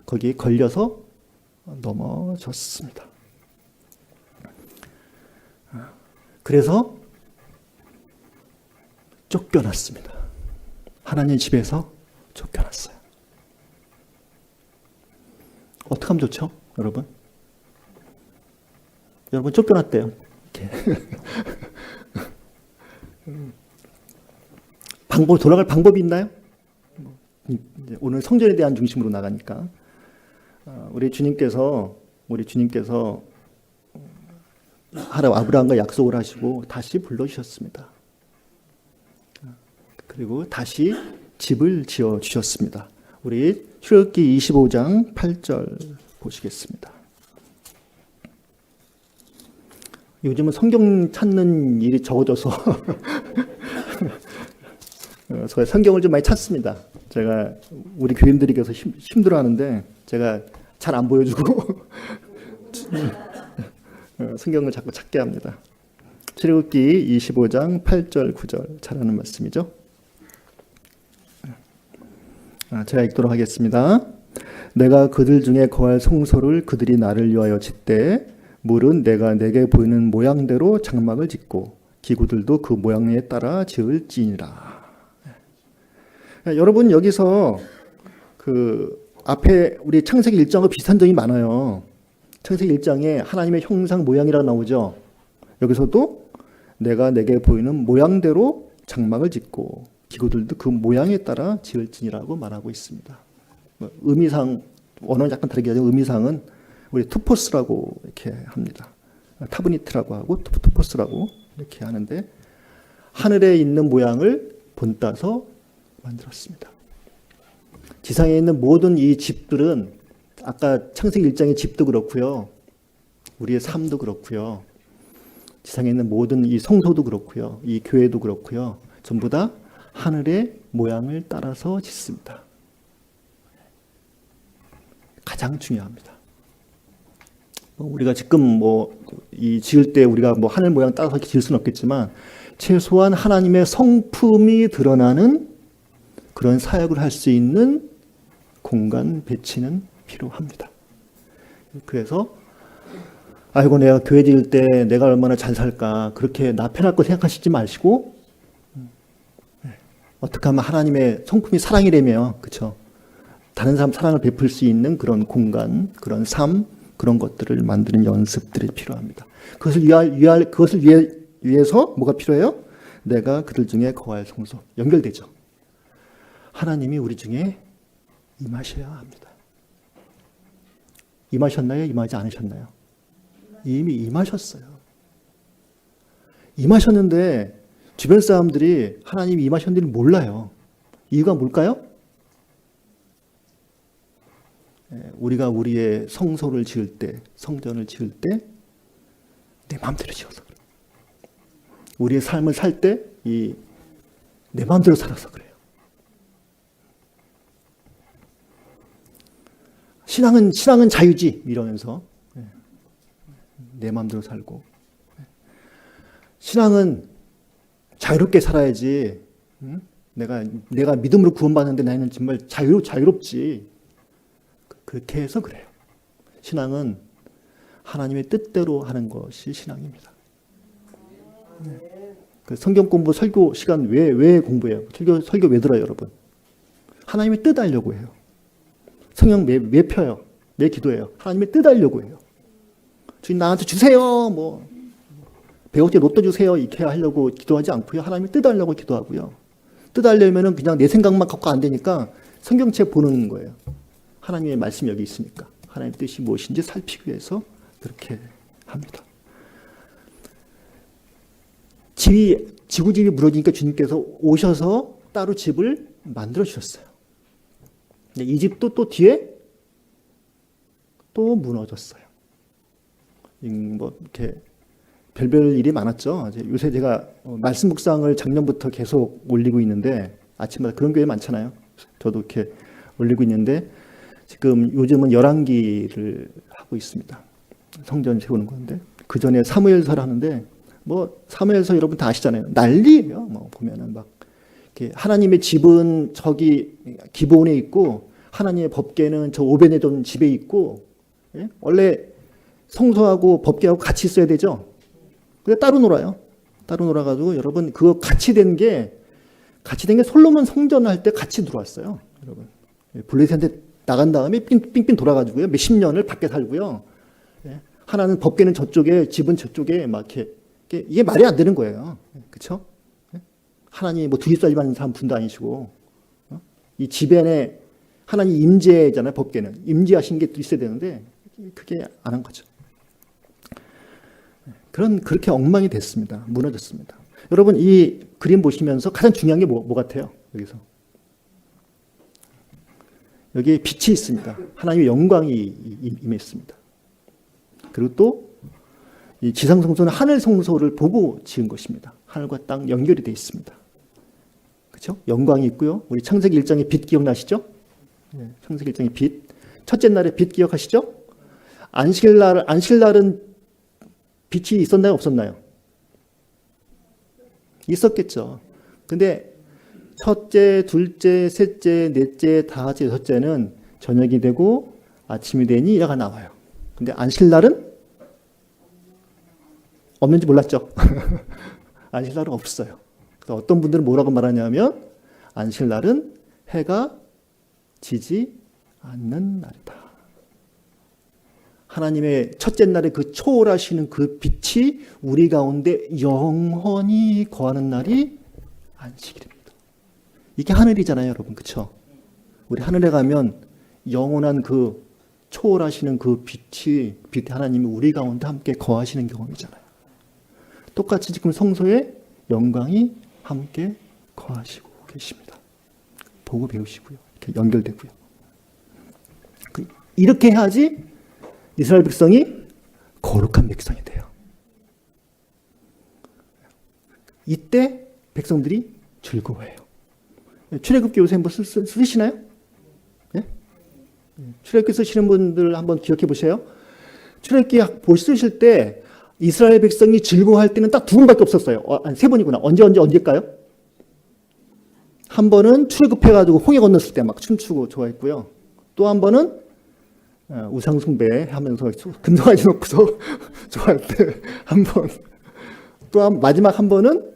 거기에 걸려서 넘어졌습니다. 그래서 쫓겨났습니다. 하나님 집에서 쫓겨났어요. 어떻게 하면 좋죠, 여러분? 여러분 쫓겨났대요. 돌아갈 방법이 있나요? 오늘 성전에 대한 중심으로 나가니까 우리 주님께서 아브라함과 약속을 하시고 다시 불러주셨습니다. 그리고 다시 집을 지어 주셨습니다. 우리 출애굽기 25장 8절 보시겠습니다. 요즘은 성경 찾는 일이 적어져서 제가 성경을 좀 많이 찾습니다. 제가 우리 교인들이 계속 힘들어하는데 제가 잘 안 보여주고 성경을 자꾸 찾게 합니다. 출애굽기 25장 8절 9절 잘하는 말씀이죠. 제가 읽도록 하겠습니다. 내가 그들 중에 거할 송소를 그들이 나를 위하여 짓되 물은 내가 내게 보이는 모양대로 장막을 짓고 기구들도 그 모양에 따라 지을지니라. 여러분 여기서 그 앞에 우리 창세기 1장과 비슷한 점이 많아요. 창세기 1장에 하나님의 형상 모양이라고 나오죠. 여기서도 내가 내게 보이는 모양대로 장막을 짓고 기구들도 그 모양에 따라 지을지니라고 말하고 있습니다. 의미상 원어는 약간 다르게 하죠. 의미상은 우리 투포스라고 이렇게 합니다. 타브니트라고 하고 투포스라고 이렇게 하는데 하늘에 있는 모양을 본따서 만들었습니다. 지상에 있는 모든 이 집들은 아까 창세기 1장의 집도 그렇고요. 우리의 삶도 그렇고요. 지상에 있는 모든 이 성소도 그렇고요. 이 교회도 그렇고요. 전부 다 하늘의 모양을 따라서 짓습니다. 가장 중요합니다. 우리가 지금 이 지을 때 우리가 하늘 모양 따라서 지을 수는 없겠지만 최소한 하나님의 성품이 드러나는 그런 사역을 할 수 있는 공간 배치는 필요합니다. 그래서 아이고 내가 교회 지을 때 내가 얼마나 잘 살까 그렇게 나 편할 거 생각하시지 마시고 어떻게 하면 하나님의 성품이 사랑이라며 그렇죠? 다른 사람 사랑을 베풀 수 있는 그런 공간, 그런 삶, 그런 것들을 만드는 연습들이 필요합니다. 그것을 위해서 뭐가 필요해요? 내가 그들 중에 거할 성소. 연결되죠. 하나님이 우리 중에 임하셔야 합니다. 임하셨나요? 임하지 않으셨나요? 이미 임하셨어요. 임하셨는데 주변 사람들이 하나님이 임하셨는지 몰라요. 이유가 뭘까요? 우리가 우리의 성소를 지을 때, 성전을 지을 때 내 마음대로 지어서 그래요. 우리의 삶을 살 때 내 마음대로 살아서 그래요. 신앙은 자유지 이러면서 내 마음대로 살고 신앙은 자유롭게 살아야지. 내가 믿음으로 구원받는데 나는 정말 자유롭지. 그렇게 해서 그래요. 신앙은 하나님의 뜻대로 하는 것이 신앙입니다. 그 성경 공부 설교 시간 왜 공부해요? 설교 왜 들어요, 여러분? 하나님의 뜻 알려고 해요. 성경 왜 펴요? 왜 기도해요? 하나님의 뜻 알려고 해요. 주님 나한테 주세요. 배우지 로또 주세요. 이렇게 하려고 기도하지 않고요. 하나님의 뜻 알려고 기도하고요. 뜻 알려면은 그냥 내 생각만 갖고 안 되니까 성경책 보는 거예요. 하나님의 말씀이 여기 있으니까 하나님의 뜻이 무엇인지 살피기 위해서 그렇게 합니다. 지구집이 무너지니까 주님께서 오셔서 따로 집을 만들어 주셨어요. 이 집도 또 뒤에 또 무너졌어요. 이렇게 별별 일이 많았죠. 요새 제가 말씀 묵상을 작년부터 계속 올리고 있는데 아침마다 그런 교회 많잖아요. 저도 이렇게 올리고 있는데 지금 요즘은 열왕기를 하고 있습니다. 성전 세우는 건데 그 전에 사무엘서를 하는데 사무엘서 여러분 다 아시잖아요. 난리예요. 보면은 막 이렇게 하나님의 집은 저기 기브온에 있고 하나님의 법궤는 저 오베네돔 집에 있고 원래 성소하고 법궤하고 같이 있어야 되죠. 근데 따로 놀아요. 따로 놀아가지고 여러분 그거 같이 된 게 솔로몬 성전 할 때 같이 들어왔어요. 여러분 블레셋한테 나간 다음에 삥삥 돌아가지고요. 몇십 년을 밖에 살고요. 하나는 법궤는 저쪽에 집은 저쪽에 막 이렇게 이게 말이 안 되는 거예요. 그렇죠? 하나님 두 집 살림하는 사람 분도 아니시고 이 집안에 하나님 임재잖아요. 법궤는 임재하신 게 또 있어야 되는데 그게 안 한 거죠. 그렇게 엉망이 됐습니다. 무너졌습니다. 여러분 이 그림 보시면서 가장 중요한 게 뭐 같아요? 여기서 여기에 빛이 있습니다. 하나님의 영광이 임했습니다. 그리고 또 이 지상 성소는 하늘 성소를 보고 지은 것입니다. 하늘과 땅 연결이 되어 있습니다. 그렇죠? 영광이 있고요. 우리 창세기 1장의 빛 기억나시죠? 창세기 1장의 빛. 첫째 날의 빛 기억하시죠? 안식날은 빛이 있었나요? 없었나요? 있었겠죠. 근데 첫째, 둘째, 셋째, 넷째, 다섯째, 여섯째는 저녁이 되고 아침이 되니 이라가 나와요. 근데 안식날은 없는지 몰랐죠. 안식날은 없어요. 그래서 어떤 분들은 뭐라고 말하냐면 안식날은 해가 지지 않는 날이다. 하나님의 첫째 날에 그 초월하시는 그 빛이 우리 가운데 영원히 거하는 날이 안식일입니다. 이게 하늘이잖아요, 여러분. 그렇죠? 우리 하늘에 가면 영원한 그 초월하시는 그 빛이 하나님이 우리 가운데 함께 거하시는 경험이잖아요. 똑같이 지금 성소에 영광이 함께 거하시고 계십니다. 보고 배우시고요. 이렇게 연결되고요. 이렇게 해야지 이스라엘 백성이 거룩한 백성이 돼요. 이때 백성들이 즐거워해요. 출애굽기 요새 한번 쓰시나요? 네? 출애굽기 쓰시는 분들 한번 기억해 보세요. 출애굽기 쓰실 때 이스라엘 백성이 즐거워할 때는 딱 두 번밖에 없었어요. 아니, 세 번이구나. 언제일까요? 한 번은 출애굽해가지고 홍해 건넜을 때 막 춤추고 좋아했고요. 또 한 번은 우상 숭배하면서 금송아지 놓고서 좋아할 때 한 번. 또 마지막 한 번은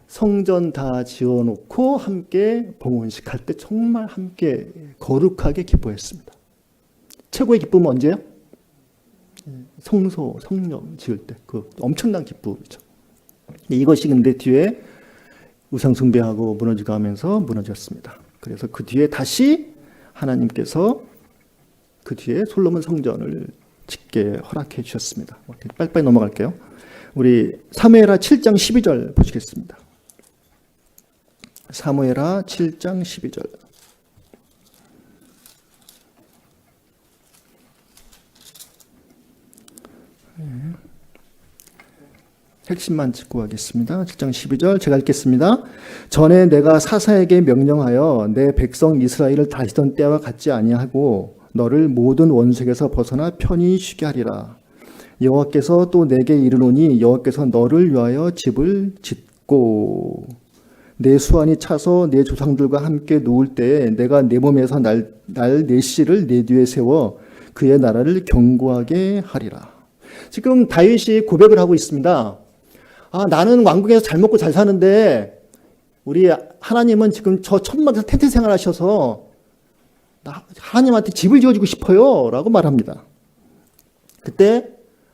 성전 다 지어놓고 함께 봉헌식 할 때 정말 함께 거룩하게 기뻐했습니다. 최고의 기쁨은 언제요? 성령 지을 때 그 엄청난 기쁨이죠. 이것이 근데 뒤에 우상 숭배하고 무너지고 하면서 무너졌습니다. 그래서 그 뒤에 다시 하나님께서 그 뒤에 솔로몬 성전을 짓게 허락해 주셨습니다. 빨리빨리 넘어갈게요. 우리 사무엘하 7장 12절 보시겠습니다. 사무엘하 7장 12절. 핵심만 짚고 가겠습니다. 7장 12절 제가 읽겠습니다. 전에 내가 사사에게 명령하여 내 백성 이스라엘을 다스리던 때와 같지 아니하고 너를 모든 원색에서 벗어나 편히 쉬게 하리라. 여호와께서 또 내게 이르노니 여호와께서 너를 위하여 집을 짓고 내 수완이 차서 내 조상들과 함께 누울 때에 내가 내 몸에서 내 씨를 내 뒤에 세워 그의 나라를 견고하게 하리라. 지금 다윗이 고백을 하고 있습니다. 나는 왕궁에서 잘 먹고 잘 사는데 우리 하나님은 지금 저 천막에서 텐트 생활하셔서 하나님한테 집을 지어주고 싶어요 라고 말합니다. 그때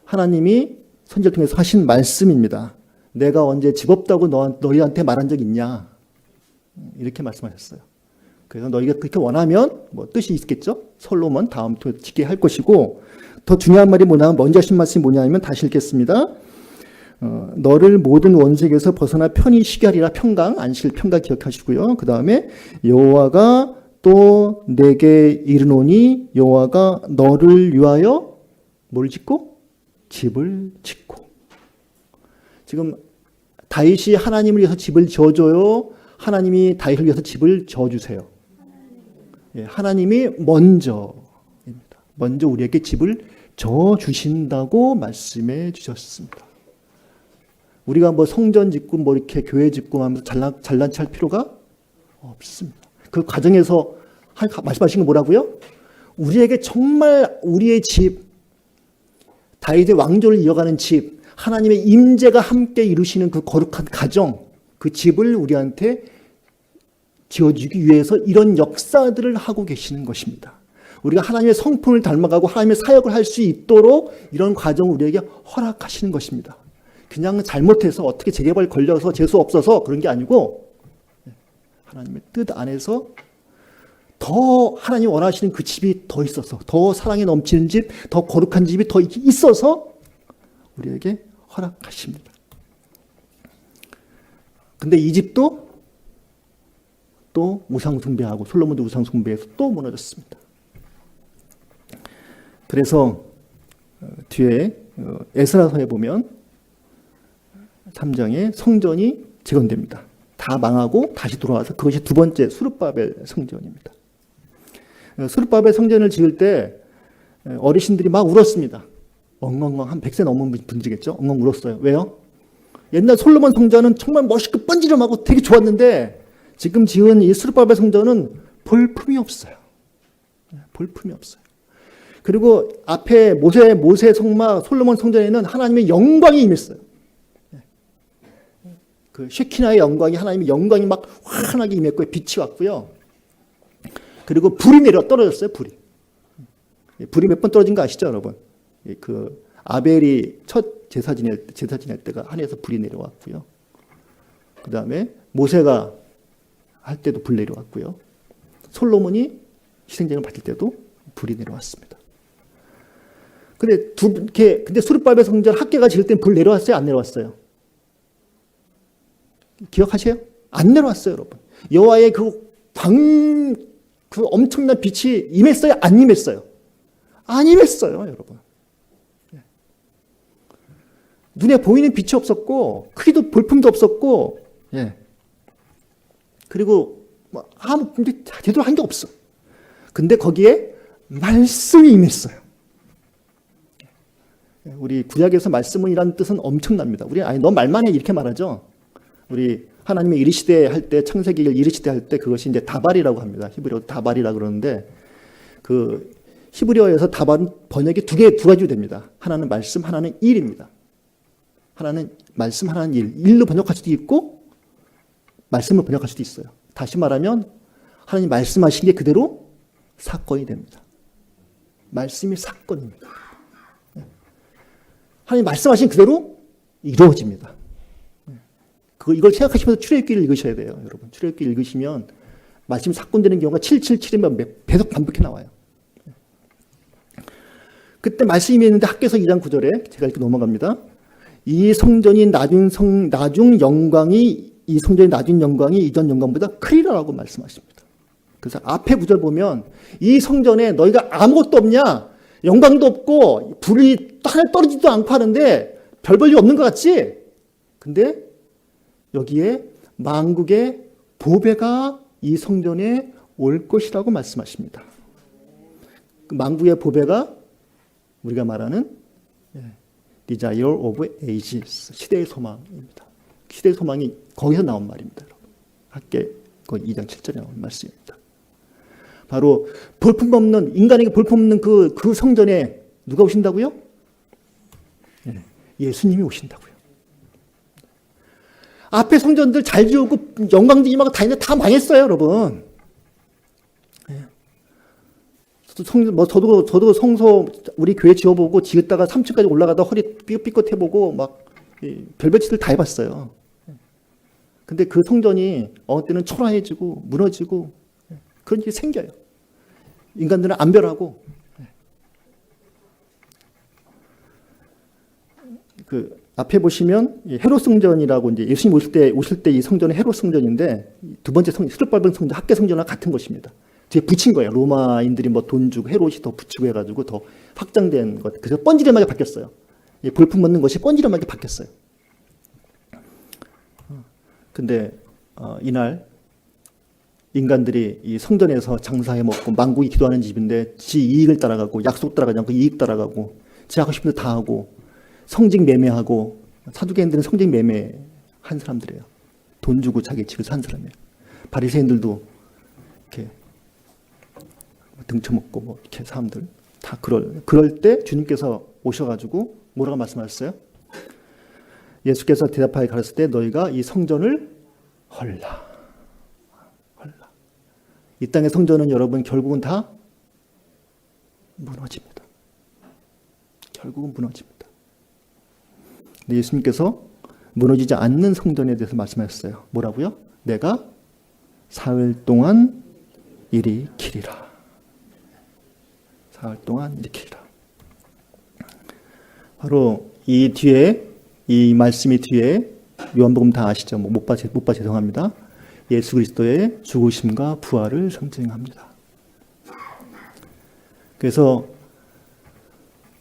하나님이 선지자를 통해서 하신 말씀입니다. 내가 언제 집 없다고 너희한테 말한 적 있냐? 이렇게 말씀하셨어요. 그래서 너희가 그렇게 원하면 뭐 뜻이 있겠죠? 솔로몬 다음 또 짓게 할 것이고, 더 중요한 말이 뭐냐면 먼저 하신 말씀이 뭐냐면 다시 읽겠습니다. 너를 모든 원색에서 벗어나 편히 쉬게 하리라. 평강, 안식일 평강 기억하시고요. 그 다음에 여호와가 또 내게 이르노니 여호와가 너를 위하여 뭘 짓고? 집을 짓고. 지금 다윗이 하나님을 위해서 집을 지어줘요? 하나님이 다윗을 위해서 집을 지어주세요? 하나님이 먼저 우리에게 집을 지어주신다고 말씀해 주셨습니다. 우리가 뭐 성전 짓고 뭐 이렇게 교회 짓고 하면서 잘난 체 할 필요가 없습니다. 그 과정에서 말씀하신 건 뭐라고요? 우리에게 정말 우리의 집, 다윗의 왕조를 이어가는 집, 하나님의 임재가 함께 이루시는 그 거룩한 가정, 그 집을 우리한테 지어주기 위해서 이런 역사들을 하고 계시는 것입니다. 우리가 하나님의 성품을 닮아가고 하나님의 사역을 할 수 있도록 이런 과정을 우리에게 허락하시는 것입니다. 그냥 잘못해서 어떻게 재개발 걸려서 재수 없어서 그런 게 아니고 하나님의 뜻 안에서 더 하나님 원하시는 그 집이 더 있어서, 더 사랑이 넘치는 집, 더 거룩한 집이 더 있어서 우리에게 허락하십니다. 근데 이 집도 또 우상숭배하고 솔로몬도 우상숭배해서 또 무너졌습니다. 그래서 뒤에 에스라서에 보면 3장에 성전이 재건됩니다. 다 망하고 다시 돌아와서 그것이 두 번째 스룹바벨 성전입니다. 스룹바벨 성전을 지을 때 어르신들이 막 울었습니다. 엉엉엉 한 100세 넘은 분들이겠죠. 엉엉 울었어요. 왜요? 옛날 솔로몬 성전은 정말 멋있고 번지름하고 되게 좋았는데 지금 지은 이 스룹바벨 성전은 볼품이 없어요. 볼품이 없어요. 그리고 앞에 모세 성막 솔로몬 성전에는 하나님의 영광이 임했어요. 그 쉐키나의 영광이, 하나님의 영광이 막 환하게 임했고요. 빛이 왔고요. 그리고 불이 떨어졌어요. 불이 몇 번 떨어진 거 아시죠, 여러분? 그 아벨이 첫 제사 지낼 때가 하늘에서 불이 내려왔고요. 그 다음에 모세가 할 때도 불 내려왔고요. 솔로몬이 희생제를 바칠 때도 불이 내려왔습니다. 근데 스룹바벨 성전 학계가 지을 땐 불 내려왔어요? 안 내려왔어요? 기억하세요? 안 내려왔어요, 여러분. 여호와의 그 엄청난 빛이 임했어요? 안 임했어요? 안 임했어요, 여러분. 눈에 보이는 빛이 없었고 크기도 볼품도 없었고, 예. 그리고 뭐 아무 제대로 한 게 없어. 근데 거기에 말씀이 임했어요. 우리 구약에서 말씀이라는 뜻은 엄청납니다. 우리 아니 너 말만 해 이렇게 말하죠. 우리 하나님의 이르시되 할 때, 창세기를 이르시되 할 때 그것이 이제 다발이라고 합니다. 히브리어 다발이라고 그러는데, 그 히브리어에서 다발은 번역이 두 가지로 됩니다. 하나는 말씀, 하나는 일입니다. 하나는 말씀, 하나는 일. 일로 번역할 수도 있고 말씀을 번역할 수도 있어요. 다시 말하면 하나님 말씀하신 게 그대로 사건이 됩니다. 말씀이 사건입니다. 하나님 말씀하신 그대로 이루어집니다. 이걸 생각하시면서 출애굽기를 읽으셔야 돼요, 여러분. 출애굽기 읽으시면 말씀이 사건되는 경우가 777이면 배속 반복해 나와요. 그때 말씀이 있는데 학개서 2장 9절에 제가 이렇게 넘어갑니다. 이 성전이 나중 영광이 이전 영광보다 크리라라고 말씀하십니다. 그래서 앞에 구절 보면 이 성전에 너희가 아무것도 없냐? 영광도 없고 불이 하늘 떨어지지도 않고 하는데 별 볼 일 없는 것 같지? 근데 여기에 만국의 보배가 이 성전에 올 것이라고 말씀하십니다. 그 만국의 보배가 우리가 말하는 Desire of Ages, 시대의 소망입니다. 시대의 소망이 거기서 나온 말입니다, 여러분. 학개 2장 7절에 나온 말씀입니다. 바로 볼품없는, 인간에게 볼품없는 그 성전에 누가 오신다고요? 예수님이 오신다고요. 앞에 성전들 잘 지었고 영광도 임하고 다 있는데 다 망했어요, 여러분. 저도 성소 우리 교회 지어보고 지었다가 3층까지 올라가다 허리 삐끗삐끗해보고 막 별별 짓을 다 해봤어요. 근데 그 성전이 어느 때는 초라해지고 무너지고 그런 일이 생겨요. 인간들은 안별하고. 그 앞에 보시면 헤롯 성전이라고 이제 예수님 오실 때 이 성전은 헤롯 성전인데 두 번째 수를 밟은 성전, 학개 성전과 같은 것입니다. 뒤에 붙인 거예요. 로마인들이 뭐 돈 주고 헤롯이 더 붙이고 해가지고 더 확장된 것. 그래서 번지르하게 바뀌었어요. 볼품 얻는 것이 번지르하게 바뀌었어요. 근데 이날 인간들이 이 성전에서 장사해 먹고 만국이 기도하는 집인데 지 이익을 따라가고 약속 따라가지 않고 이익 따라가고 지 하고 싶은 데 다 하고 성직 매매하고, 사두개인들은 성직 매매한 사람들이에요. 돈 주고 자기 집을 산 사람이에요. 바리새인들도 이렇게 등쳐먹고 뭐 이렇게 사람들 다 그럴 때 주님께서 오셔가지고 뭐라고 말씀하셨어요? 예수께서 대답하여 가르칠 때 너희가 이 성전을 헐라. 이 땅의 성전은 여러분 결국은 다 무너집니다. 결국은 무너집니다. 근데 예수님께서 무너지지 않는 성전에 대해서 말씀하셨어요. 뭐라고요? 내가 사흘 동안 일으키리라. 사흘 동안 일으키리라. 바로 이 뒤에, 이 말씀이 뒤에 요한복음 다 아시죠? 못 봐 죄송합니다. 예수 그리스도의 죽으심과 부활을 상징합니다. 그래서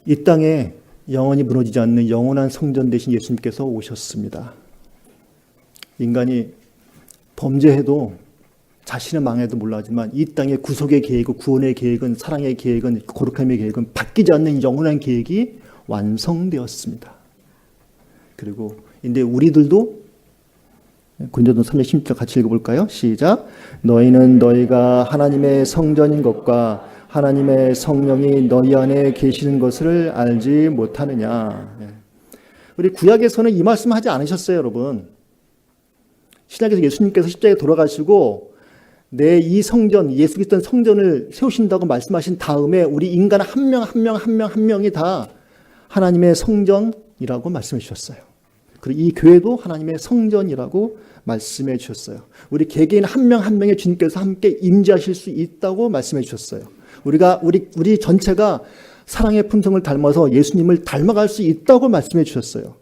이 땅에 영원히 무너지지 않는 영원한 성전 대신 예수님께서 오셨습니다. 인간이 범죄해도 자신은 망해도 몰라지만 이 땅의 구속의 계획, 구원의 계획은, 사랑의 계획은, 거룩함의 계획은 바뀌지 않는 영원한 계획이 완성되었습니다. 그리고 이제 우리들도 고린도전서 3장 16절 같이 읽어볼까요? 시작. 너희는 너희가 하나님의 성전인 것과 하나님의 성령이 너희 안에 계시는 것을 알지 못하느냐. 우리 구약에서는 이 말씀 하지 않으셨어요, 여러분. 신약에서 예수님께서 십자가에 돌아가시고 내 이 성전, 예수 그리스도의 성전을 세우신다고 말씀하신 다음에 우리 인간 한 명이 다 하나님의 성전이라고 말씀해 주셨어요. 그리고 이 교회도 하나님의 성전이라고 말씀해 주셨어요. 우리 개개인 한 명의 주님께서 함께 임재하실 수 있다고 말씀해 주셨어요. 우리 전체가 사랑의 품성을 닮아서 예수님을 닮아갈 수 있다고 말씀해 주셨어요.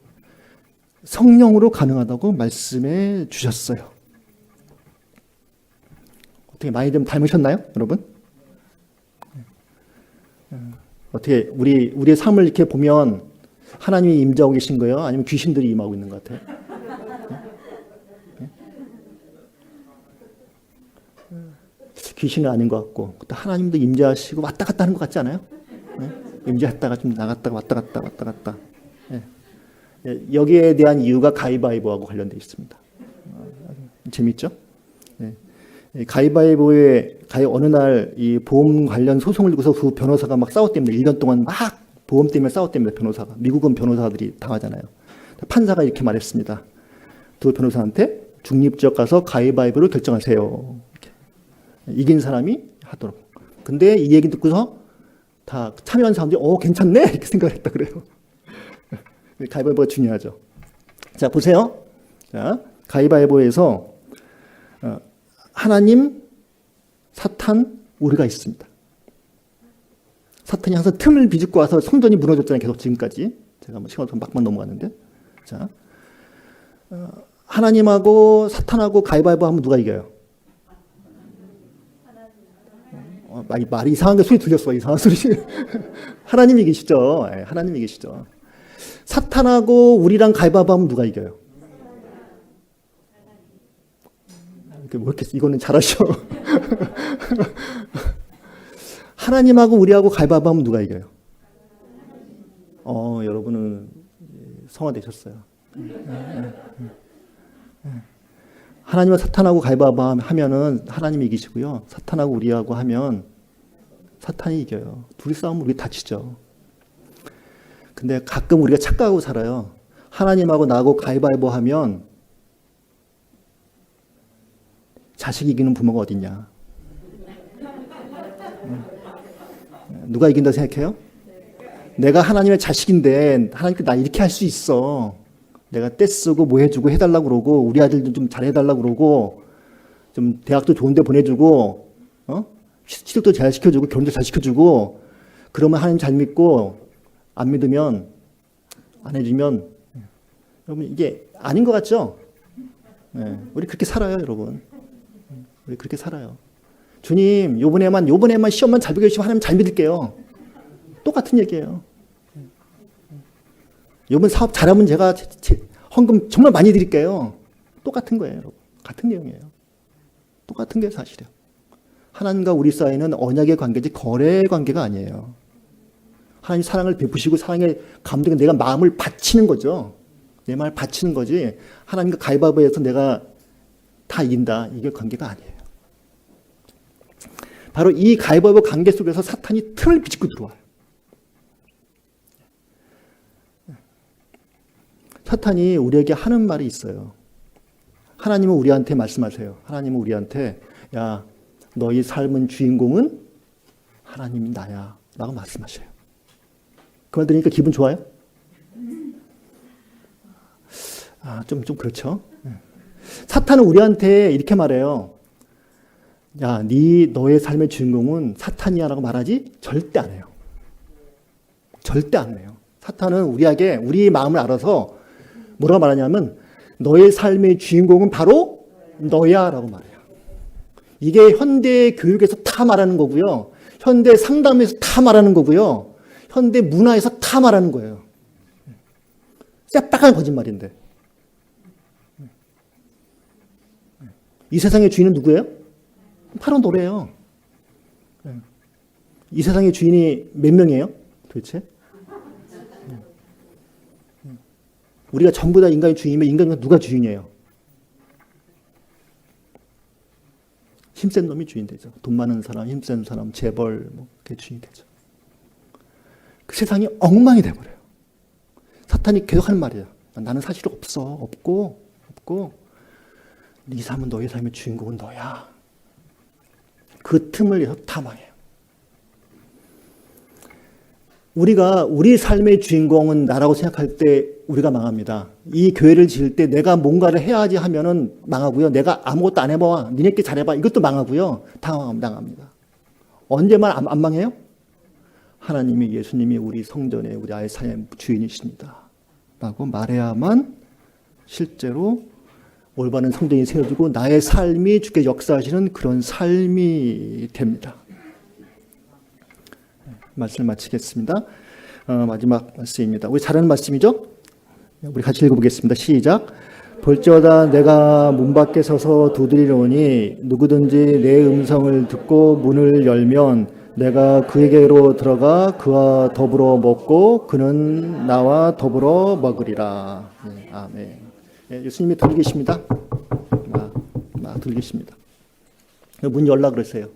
성령으로 가능하다고 말씀해 주셨어요. 어떻게 많이 좀 닮으셨나요, 여러분? 어떻게 우리의 삶을 이렇게 보면 하나님이 임재하고 계신 거예요? 아니면 귀신들이 임하고 있는 것 같아요? 귀신은 아닌 것 같고, 또 하나님도 임재하시고 왔다 갔다 하는 것 같지 않아요? 임재했다가 좀 나갔다가 왔다 갔다 왔다 갔다. 여기에 대한 이유가 가위바위보하고 관련되어 있습니다. 재밌죠? 가위바위보에 어느 날 이 보험 관련 소송을 두고서 두 변호사가 막 싸웠답니다. 1년 동안 막 보험 때문에 싸웠답니다. 변호사가. 미국은 변호사들이 당하잖아요. 판사가 이렇게 말했습니다. 두 변호사한테 중립지역 가서 가위바위보로 결정하세요. 이렇게. 이긴 사람이 하도록. 근데 이 얘기 듣고서 다 참여한 사람들이 괜찮네 이렇게 생각을 했다 그래요. 가위바위보가 중요하죠. 자, 보세요. 자, 가위바위보에서 하나님, 사탄, 우리가 있습니다. 사탄이 항상 틈을 비집고 와서 성전이 무너졌잖아요. 계속 지금까지. 제가 뭐 시간 막만 넘어갔는데. 자, 하나님하고 사탄하고 가위바위보 하면 누가 이겨요? 말이 이상한 소리 들렸어. 이상한 소리. 하나님 이기시죠. 하나님 이기시죠. 사탄하고 우리랑 가위바위보 하면 누가 이겨요? 뭐 이렇게 이거는 잘하셔. 하나님하고 우리하고 가위바위보 하면 누가 이겨요? 여러분은 성화되셨어요. 하나님과 사탄하고 가위바위보 하면은 하나님이 이기시고요. 사탄하고 우리하고 하면 사탄이 이겨요. 둘이 싸우면 우리 다치죠. 근데 가끔 우리가 착각하고 살아요. 하나님하고 나하고 가위바위보 하면 자식 이기는 부모가 어딨냐. 누가 이긴다 생각해요? 내가 하나님의 자식인데 하나님께 나 이렇게 할 수 있어. 내가 떼쓰고 뭐 해주고 해달라고 그러고 우리 아들도 좀 잘해달라고 그러고 좀 대학도 좋은 데 보내주고 취직도 잘 시켜주고 결혼도 잘 시켜주고 그러면 하나님 잘 믿고 안 믿으면 안 해주면 여러분 이게 아닌 것 같죠? 우리 그렇게 살아요 여러분. 우리 그렇게 살아요. 주님 요번에만 시험만 잘 보게 해주시면 하나님 잘 믿을게요. 똑같은 얘기예요. 이번 사업 잘하면 제가 헌금 정말 많이 드릴게요. 똑같은 거예요, 여러분. 같은 내용이에요. 똑같은 게 사실이에요. 하나님과 우리 사이는 언약의 관계지 거래의 관계가 아니에요. 하나님 사랑을 베푸시고 사랑의 감동에 내가 마음을 바치는 거죠. 내 마음을 바치는 거지. 하나님과 가위바위보에서 내가 다 이긴다. 이게 관계가 아니에요. 바로 이 가위바위보 관계 속에서 사탄이 틈을 비집고 들어와요. 사탄이 우리에게 하는 말이 있어요. 하나님은 우리한테 말씀하세요. 하나님은 우리한테 야, 너희 삶은 주인공은 하나님이 나야 라고 말씀하셔요. 그 말 들으니까 기분 좋아요? 좀 그렇죠. 사탄은 우리한테 이렇게 말해요. 야, 너의 삶의 주인공은 사탄이야 라고 말하지 절대 안 해요. 절대 안 해요. 사탄은 우리에게 우리의 마음을 알아서 뭐라고 말하냐면 너의 삶의 주인공은 바로 너야 라고 말해요. 이게 현대 교육에서 다 말하는 거고요. 현대 상담에서 다 말하는 거고요. 현대 문화에서 다 말하는 거예요. 새빨간 거짓말인데. 이 세상의 주인은 누구예요? 바로 너래요. 이 세상의 주인이 몇 명이에요? 도대체? 우리가 전부 다 인간의 주인이면 인간은 누가 주인이에요? 힘센 놈이 주인 되죠. 돈 많은 사람, 힘센 사람, 재벌, 그게 주인이 되죠. 그 세상이 엉망이 돼버려요. 사탄이 계속 하는 말이에요. 나는 사실 없고. 네 삶은 너의 삶의 주인공은 너야. 그 틈을 위해서 다 망해요. 우리가 우리 삶의 주인공은 나라고 생각할 때 우리가 망합니다. 이 교회를 지을 때 내가 뭔가를 해야지 하면은 망하고요. 내가 아무것도 안 해봐. 니네끼리 잘해봐. 이것도 망하고요. 다 망합니다. 언제만 안 망해요? 하나님이 예수님이 우리 성전에 우리 아이 삶의 주인이십니다. 라고 말해야만 실제로 올바른 성전이 세워지고 나의 삶이 주께 역사하시는 그런 삶이 됩니다. 말씀을 마치겠습니다. 마지막 말씀입니다. 우리 잘 아는 말씀이죠? 우리 같이 읽어보겠습니다. 시작. 볼지어다 내가 문 밖에 서서 두드리노니 누구든지 내 음성을 듣고 문을 열면 내가 그에게로 들어가 그와 더불어 먹고 그는 나와 더불어 먹으리라. 네, 아멘. 네, 예수님이 들고 계십니다. 들고 계십니다. 문 열라 그러세요.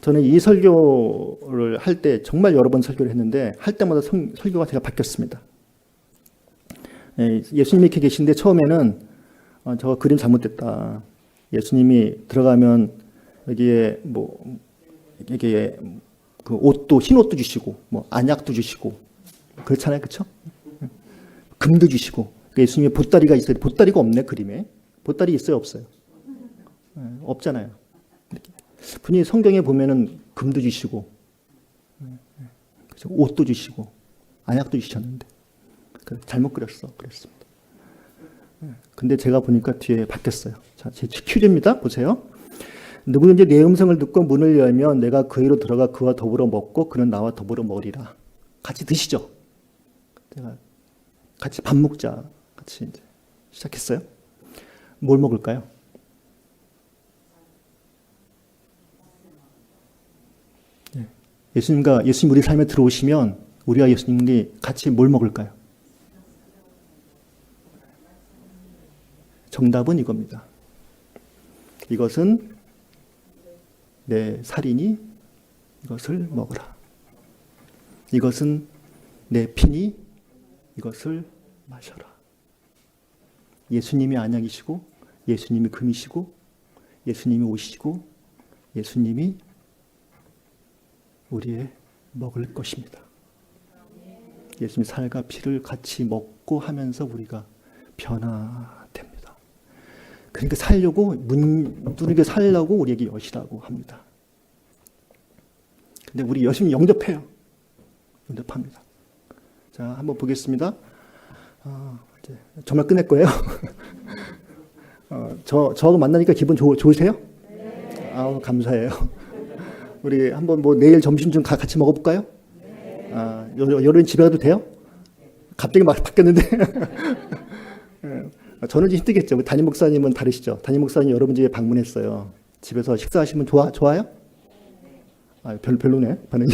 저는 이 설교를 할 때 정말 여러 번 설교를 했는데 할 때마다 설교가 제가 바뀌었습니다. 예수님이 이렇게 계신데 처음에는 저거 그림 잘못됐다. 예수님이 들어가면 여기에 여기에 그 옷도 흰 옷도 주시고 안약도 주시고 그렇잖아요, 그렇죠? 금도 주시고 예수님의 보따리가 있어요. 보따리가 없네 그림에. 보따리 있어요, 없어요? 없잖아요. 분이 성경에 보면은 금도 주시고 옷도 주시고 안약도 주셨는데 잘못 그렸어. 그랬습니다. 근데 제가 보니까 뒤에 바뀌었어요. 자, 제 큐즈입니다. 보세요. 누구든지 내 음성을 듣고 문을 열면 내가 그에로 들어가 그와 더불어 먹고 그는 나와 더불어 먹으리라. 같이 드시죠. 제가 같이 밥 먹자. 같이 이제 시작했어요. 뭘 먹을까요? 예수님 우리 삶에 들어오시면 우리와 예수님이 같이 뭘 먹을까요? 정답은 이겁니다. 이것은 내 살이니 이것을 먹으라. 이것은 내 피니 이것을 마셔라. 예수님이 안약이시고 예수님이 금이시고 예수님이 옷이시고 예수님이 우리의 먹을 것입니다. 예수님의 살과 피를 같이 먹고 하면서 우리가 변화됩니다. 그러니까 살려고 문두르게 살려고 우리에게 여시라고 합니다. 근데 우리 열심히 영접해요. 영접합니다. 자, 한번 보겠습니다. 이제 정말 끝낼 거예요. 저하고 만나니까 기분 좋으세요? 네. 아우, 감사해요. 우리 한번 내일 점심쯤 같이 먹어볼까요? 여름 집에 가도 돼요? 갑자기 막 바뀌었는데. 저는 좀 힘들겠죠. 담임 목사님은 다르시죠. 담임 목사님 여러분 집에 방문했어요. 집에서 식사하시면 좋아요? 별로네 반응이.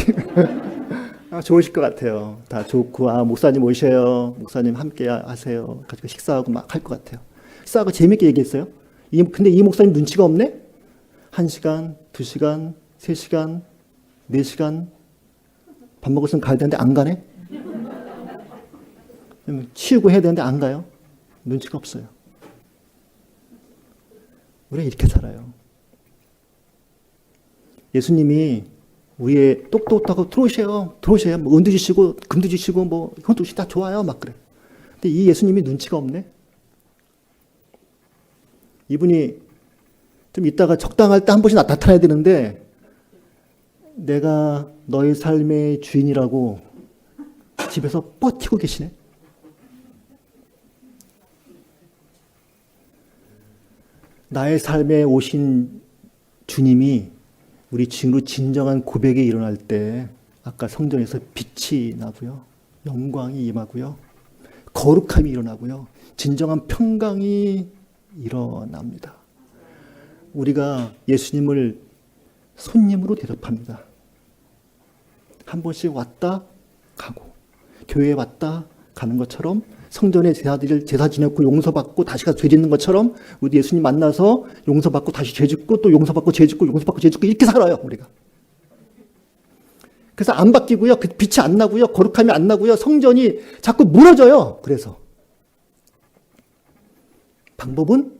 좋으실 것 같아요. 다 좋고 목사님 오셔요. 목사님 함께 하세요. 같이 식사하고 막 할 것 같아요. 식사하고 재밌게 얘기했어요. 근데 이 목사님 눈치가 없네? 1시간, 2시간, 3시간, 4시간 밥 먹었으면 가야 되는데 안 가네? 치우고 해야 되는데 안 가요? 눈치가 없어요. 우리가 이렇게 살아요. 예수님이 우리의 똑똑하고 들어오셔요. 은도 주시고 금도 주시고 이것도 다 좋아요. 막 그래. 근데 이 예수님이 눈치가 없네. 이분이 좀 이따가 적당할 때 한 번씩 나타나야 되는데 내가 너의 삶의 주인이라고 집에서 버티고 계시네. 나의 삶에 오신 주님이 우리 주인으로 진정한 고백이 일어날 때 아까 성전에서 빛이 나고요. 영광이 임하고요. 거룩함이 일어나고요. 진정한 평강이 일어납니다. 우리가 예수님을 손님으로 대접합니다. 한 번씩 왔다 가고 교회에 왔다 가는 것처럼 성전에 제사 지냈고 용서받고 다시 가서 죄 짓는 것처럼 우리 예수님 만나서 용서받고 다시 죄 짓고 또 용서받고 죄 짓고 용서받고 죄 짓고 이렇게 살아요 우리가. 그래서 안 바뀌고요. 그 빛이 안 나고요. 거룩함이 안 나고요. 성전이 자꾸 무너져요. 그래서 방법은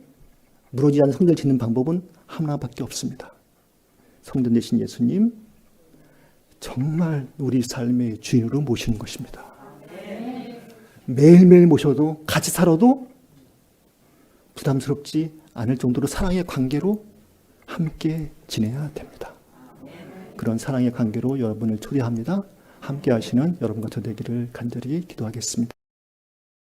무너지지 않는 성전을 짓는 방법은 하나밖에 없습니다. 성전 되신 예수님 정말 우리 삶의 주인으로 모시는 것입니다. 매일매일 모셔도 같이 살아도 부담스럽지 않을 정도로 사랑의 관계로 함께 지내야 됩니다. 그런 사랑의 관계로 여러분을 초대합니다. 함께 하시는 여러분과 저 되기를 간절히 기도하겠습니다.